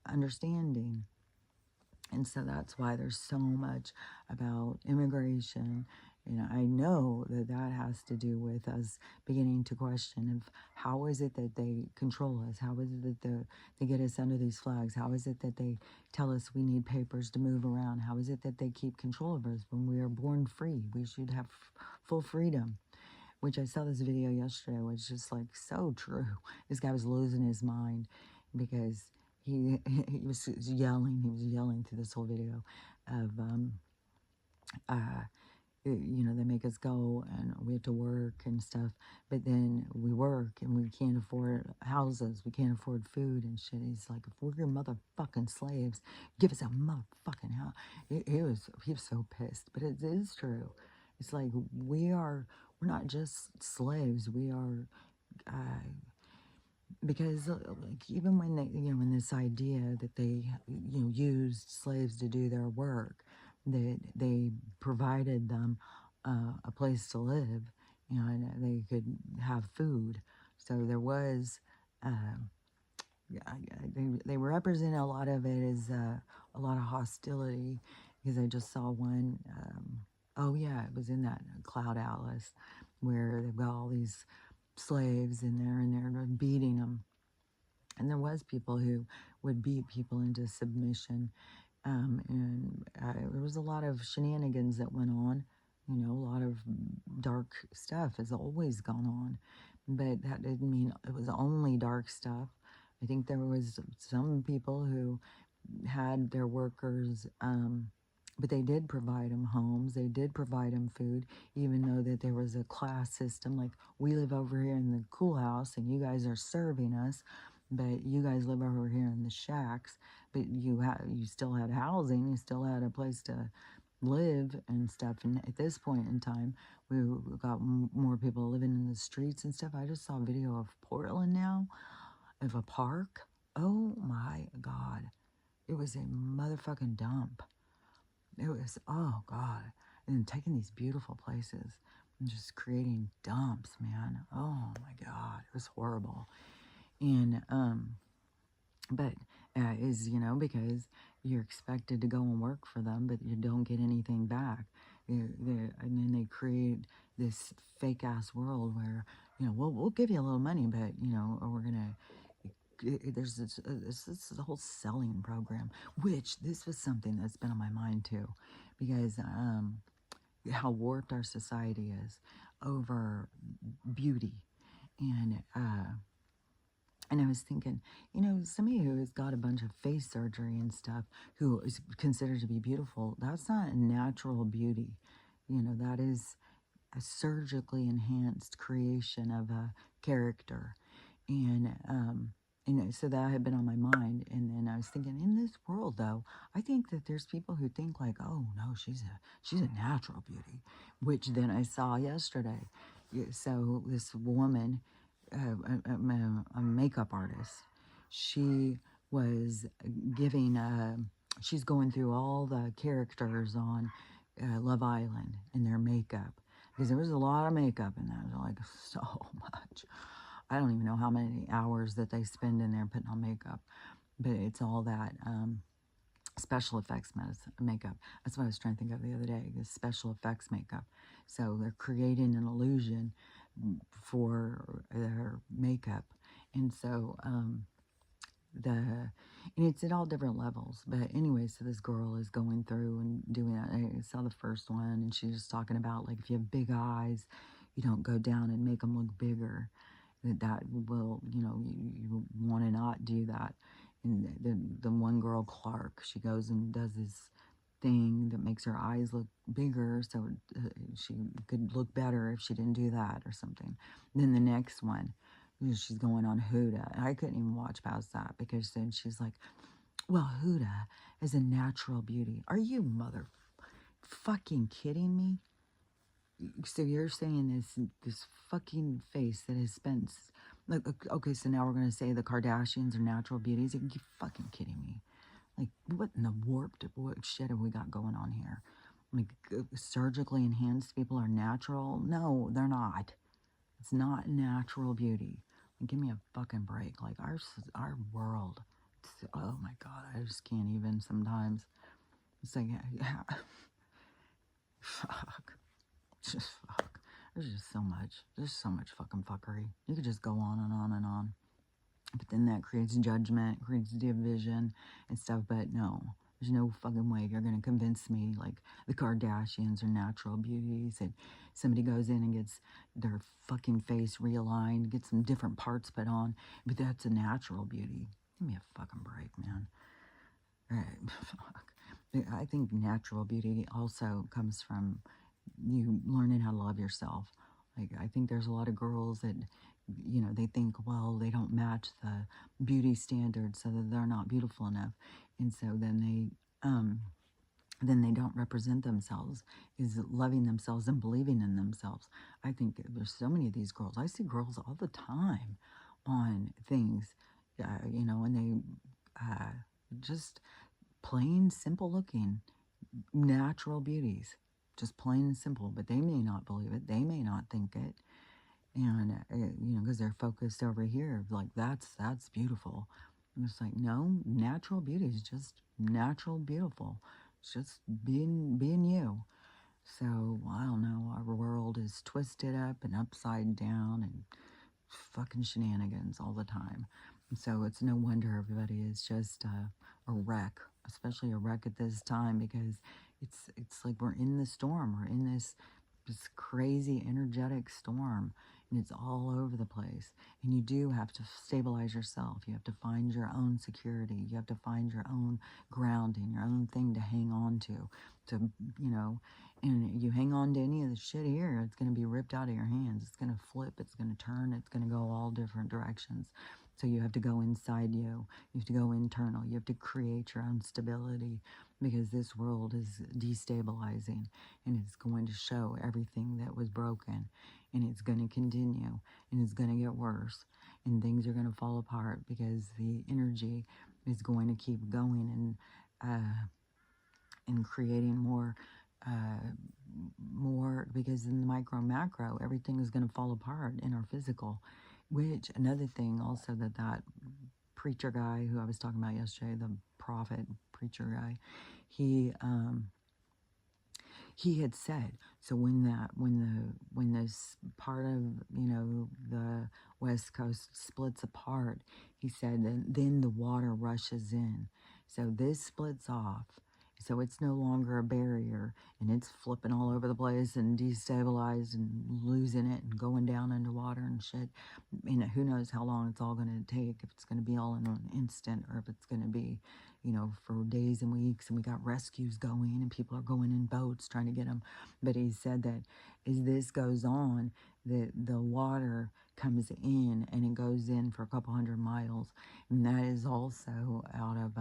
understanding. And so that's why there's so much about immigration. I know that that has to do with us beginning to question of how is it that they control us? How is it that they get us under these flags? How is it that they tell us we need papers to move around? How is it that they keep control of us when we are born free? We should have full freedom. Which I saw this video yesterday, which is like so true. This guy was losing his mind because he was yelling. He was yelling through this whole video of they make us go and we have to work and stuff, but then we work and we can't afford houses, we can't afford food and shit. He's like, if we're your motherfucking slaves, give us a motherfucking house. He was so pissed, but it is true. It's like we're not just slaves. We are, because like even when they, when this idea that they, used slaves to do their work, that they provided them a place to live, and they could have food. So there was, they represent a lot of it as a lot of hostility, because I just saw one. Oh yeah, it was in that Cloud Atlas where they've got all these slaves and they're beating them. And there was people who would beat people into submission. And there was a lot of shenanigans that went on. A lot of dark stuff has always gone on. But that didn't mean it was only dark stuff. I think there was some people who had their workers, but they did provide them homes. They did provide them food, even though that there was a class system. Like, we live over here in the cool house, and you guys are serving us, but you guys live over here in the shacks. But you still had housing. You still had a place to live and stuff. And at this point in time, we got more people living in the streets and stuff. I just saw a video of Portland now, of a park. Oh my God. It was a motherfucking dump. It was, oh God. And taking these beautiful places and just creating dumps, man. Oh my God. It was horrible. And, but is, because you're expected to go and work for them, but you don't get anything back. And then they create this fake ass world where, we'll give you a little money, but, or we're going to, there's this whole selling program, which this was something that's been on my mind too, because how warped our society is over beauty. And I was thinking, somebody who has got a bunch of face surgery and stuff, who is considered to be beautiful, that's not natural beauty. That is a surgically enhanced creation of a character. And so that had been on my mind. And then I was thinking, in this world, though, I think that there's people who think like, oh no, she's a natural beauty, which then I saw yesterday. So this woman, a makeup artist, she was giving, she's going through all the characters on Love Island in their makeup, because there was a lot of makeup in that, like so much. I don't even know how many hours that they spend in there putting on makeup, but it's all that special effects makeup. That's what I was trying to think of the other day, this special effects makeup. So they're creating an illusion for their makeup. And so and it's at all different levels. But anyway, so this girl is going through and doing that. I saw the first one, and she's just talking about, like, if you have big eyes, you don't go down and make them look bigger. that will, you want to not do that. And the one girl, Clark, she goes and does this thing that makes her eyes look bigger, so she could look better if she didn't do that or something. Then the next one, she's going on Huda. I couldn't even watch past that because then she's like, well, Huda is a natural beauty. Are you mother fucking kidding me? So you're saying this fucking face that has spent, like, okay, so now we're gonna say the Kardashians are natural beauties? Are you fucking kidding me? Like, what in the warped what shit have we got going on here? Like, surgically enhanced people are natural? No, they're not. It's not natural beauty. Like, give me a fucking break. Like, our world. Oh my god, I just can't even sometimes. It's like, fuck. Just fuck. There's just so much. There's so much fucking fuckery. You could just go on and on and on. But then that creates judgment, creates division and stuff. But no, there's no fucking way you're going to convince me like the Kardashians are natural beauties and somebody goes in and gets their fucking face realigned, gets some different parts put on, but that's a natural beauty. Give me a fucking break, man. All right, fuck. I think natural beauty also comes from you learning how to love yourself. Like, I think there's a lot of girls that, they think, well, they don't match the beauty standards, so that they're not beautiful enough. And so then they don't represent themselves, is loving themselves and believing in themselves. I think there's so many of these girls. I see girls all the time on things, and they just plain simple looking natural beauties, just plain and simple, but they may not believe it, they may not think it, and because they're focused over here, like that's beautiful. I'm just like, no, natural beauty is just natural beautiful. It's just being you. So I don't know, our world is twisted up and upside down and fucking shenanigans all the time. So it's no wonder everybody is just a wreck, especially a wreck at this time, because it's like we're in the storm. We're in this crazy energetic storm, and it's all over the place. And you do have to stabilize yourself. You have to find your own security. You have to find your own grounding, your own thing to hang on to, and you hang on to any of the shit here, it's going to be ripped out of your hands. It's going to flip. It's going to turn. It's going to go all different directions. So you have to go inside you. You have to go internal. You have to create your own stability, because this world is destabilizing and it's going to show everything that was broken, and it's going to continue, and it's going to get worse, and things are going to fall apart because the energy is going to keep going and creating more, because in the micro macro, everything is going to fall apart in our physical. Which, another thing also, that preacher guy who I was talking about yesterday, the prophet preacher guy, he had said, so when this part of, the West Coast splits apart, he said, then the water rushes in. So this splits off. So it's no longer a barrier, and it's flipping all over the place and destabilized and losing it and going down into water and shit. Who knows how long it's all going to take, if it's going to be all in an instant, or if it's going to be, for days and weeks, and we got rescues going and people are going in boats trying to get them. But he said that as this goes on, the water comes in, and it goes in for a couple 100 miles. And that is also out of,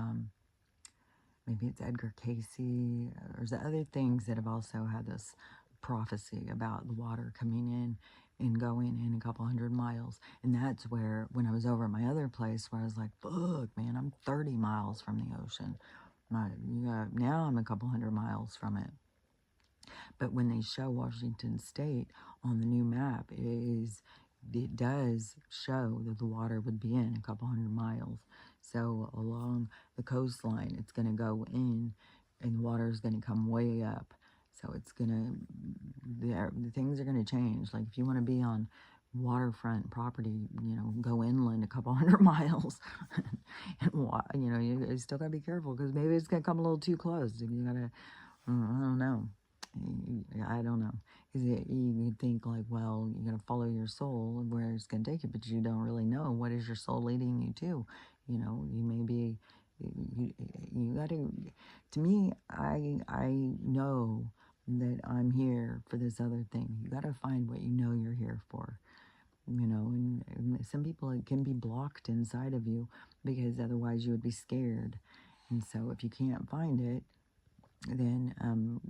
maybe it's Edgar Casey, or there's other things that have also had this prophecy about the water coming in and going in a couple 100 miles. And that's where, when I was over at my other place, where I was like, fuck, man, I'm 30 miles from the ocean. Now I'm a couple 100 miles from it. But when they show Washington State on the new map, it does show that the water would be in a couple 100 miles. So along the coastline, it's going to go in, and the water is going to come way up. So it's going to, the things are going to change. Like, if you want to be on waterfront property, go inland a couple 100 miles. And, you still got to be careful, because maybe it's going to come a little too close. You got to, I don't know. Is it, you think like, well, you're going to follow your soul and where it's going to take you, but you don't really know what is your soul leading you to. You know, you may be, you got to me, I know that I'm here for this other thing. You got to find what you know you're here for. You know, and some people, it can be blocked inside of you because otherwise you would be scared. And so if you can't find it, then,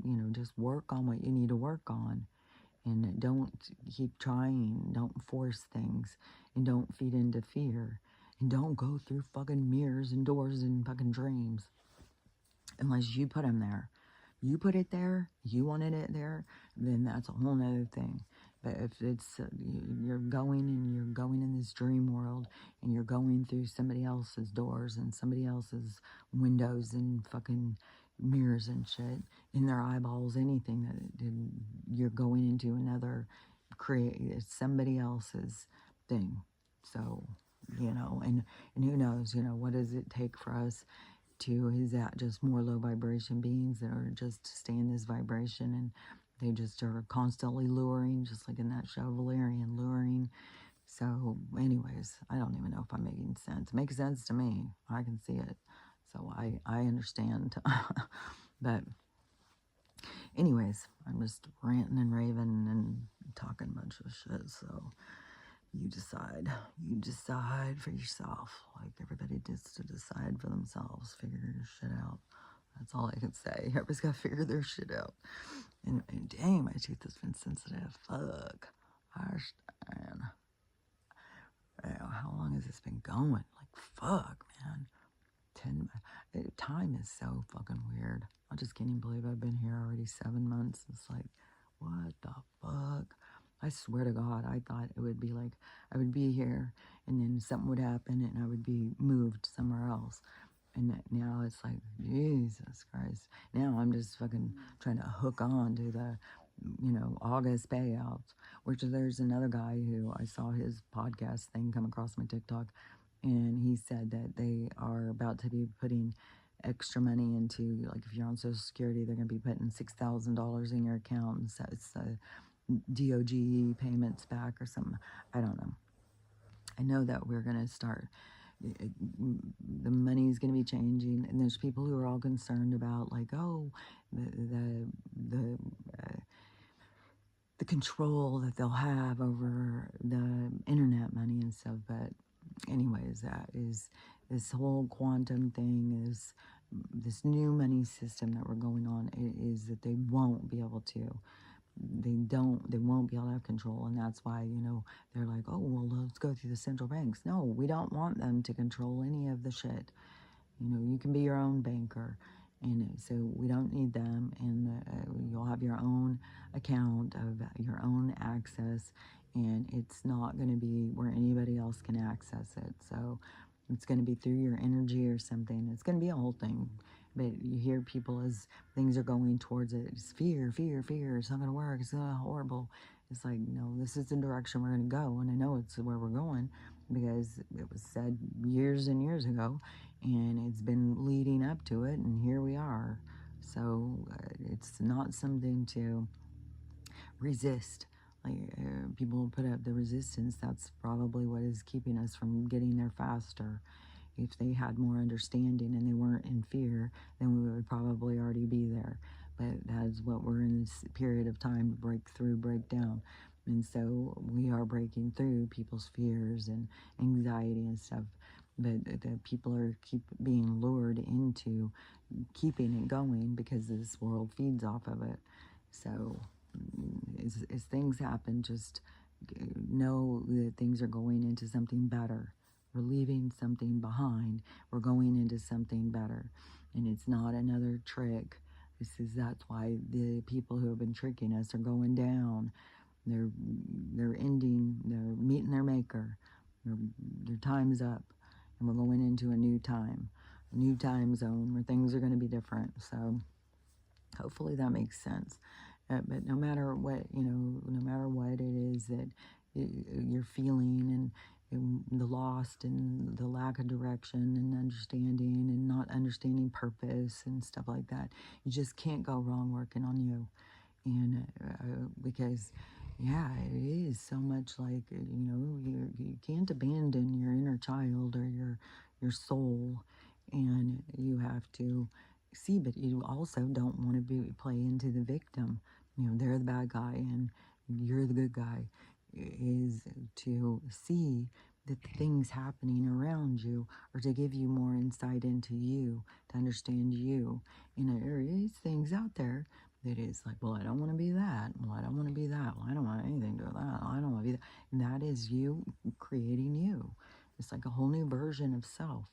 you know, just work on what you need to work on, and don't keep trying, don't force things, and don't feed into fear, and don't go through fucking mirrors and doors and fucking dreams unless you put them there. You put it there, you wanted it there, then that's a whole nother thing. But if it's you're going in this dream world, and you're going through somebody else's doors and somebody else's windows and fucking mirrors and shit in their eyeballs, anything that you're going into another, create, it's somebody else's thing. So, you know, and who knows, you know, what does it take for us to, is that just more low vibration beings that are just stay in this vibration, and they just are constantly luring, just like in that show Valerian, luring. So anyways, I don't even know if I'm making sense. It makes sense to me. I can see it. So I understand. But anyways, I'm just ranting and raving and talking a bunch of shit. So you decide for yourself, like everybody gets to decide for themselves, figure your shit out. That's all I can say. Everybody's got to figure their shit out. And dang, my tooth has been sensitive. Fuck. Gosh, man. How long has this been going? Like, fuck, man. 10. Time is so fucking weird. I just can't even believe I've been here already 7 months. It's like, what the fuck? I swear to God, I thought it would be like I would be here and then something would happen and I would be moved somewhere else. And now it's like, Jesus Christ. Now I'm just fucking trying to hook on to the, you know, August payouts. Which there's another guy who I saw his podcast thing come across my TikTok, and he said that they are about to be putting extra money into, like, if you're on Social Security, they're going to be putting $6,000 in your account, and so it's DOGE payments back or something. I don't know. I know that we're going to start, the money is going to be changing, and there's people who are all concerned about, like, oh, the uh, the control that they'll have over the internet money and stuff. But anyways, that is this whole quantum thing, is this new money system that we're going on, is that they won't be able to, they won't be able to have control. And that's why, you know, they're like, oh, well, let's go through the central banks. No, we don't want them to control any of the shit. You know, you can be your own banker, and so we don't need them. And you'll have your own account of your own access, and it's not going to be where anybody else can access it. So it's going to be through your energy or something. It's going to be a whole thing. But you hear people, as things are going towards it, it's fear, fear, fear. It's not going to work. It's horrible. It's like, no, this is the direction we're going to go. And I know it's where we're going because it was said years and years ago, and it's been leading up to it, and here we are. So it's not something to resist. Like, people put up the resistance. That's probably what is keeping us from getting there faster. If they had more understanding and they weren't in fear, then we would probably already be there. But that is what we're in this period of time to break through, break down. And so we are breaking through people's fears and anxiety and stuff. But the people are keep being lured into keeping it going because this world feeds off of it. So as things happen, just know that things are going into something better. We're leaving something behind. We're going into something better. And it's not another trick. That's why the people who have been tricking us are going down. They're ending, they're meeting their maker. Their time's up. And we're going into a new time zone where things are going to be different. So hopefully that makes sense. But no matter what, no matter what it is that you're feeling, and the lost and the lack of direction and understanding and not understanding purpose and stuff like that, you just can't go wrong working on you. And because, yeah, it is so much like, you can't abandon your inner child or your soul, and you have to see, but you also don't want to play into the victim. They're the bad guy and you're the good guy. Is to see that the things happening around you are to give you more insight into you, to understand you. There is things out there that is like, well, I don't want to be that. Well, I don't want to be that. Well, I don't want anything to do with that. I don't want to be that. And that is you creating you. It's like a whole new version of self.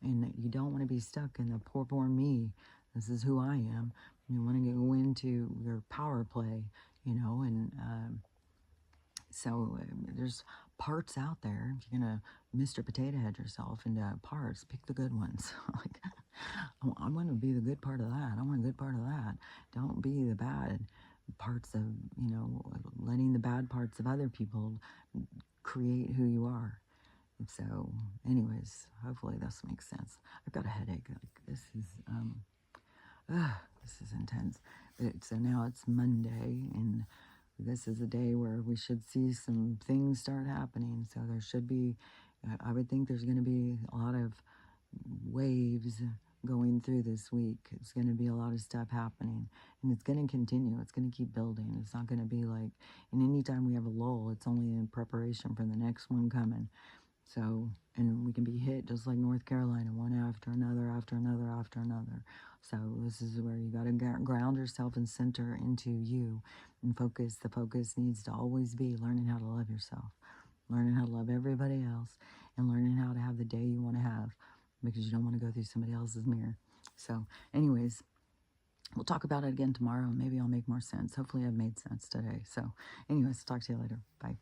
And you don't want to be stuck in the poor me. This is who I am. You want to go into your power play, and so there's parts out there. If you're gonna Mr. Potato Head yourself into parts, pick the good ones. Like, I want to be the good part of that. I want a good part of that. Don't be the bad parts of, letting the bad parts of other people create who you are. And so, anyways, hopefully this makes sense. I've got a headache. Like, this is intense. So now it's Monday, and this is a day where we should see some things start happening. So there should be, I would think there's going to be a lot of waves going through this week. It's going to be a lot of stuff happening, and it's going to continue. It's going to keep building. It's not going to be like, and anytime we have a lull, it's only in preparation for the next one coming. So, and we can be hit just like North Carolina, one after another, after another, after another. So this is where you got to ground yourself and center into you and focus. The focus needs to always be learning how to love yourself, learning how to love everybody else, and learning how to have the day you want to have, because you don't want to go through somebody else's mirror. So anyways, we'll talk about it again tomorrow. Maybe I'll make more sense. Hopefully I've made sense today. So anyways, talk to you later. Bye.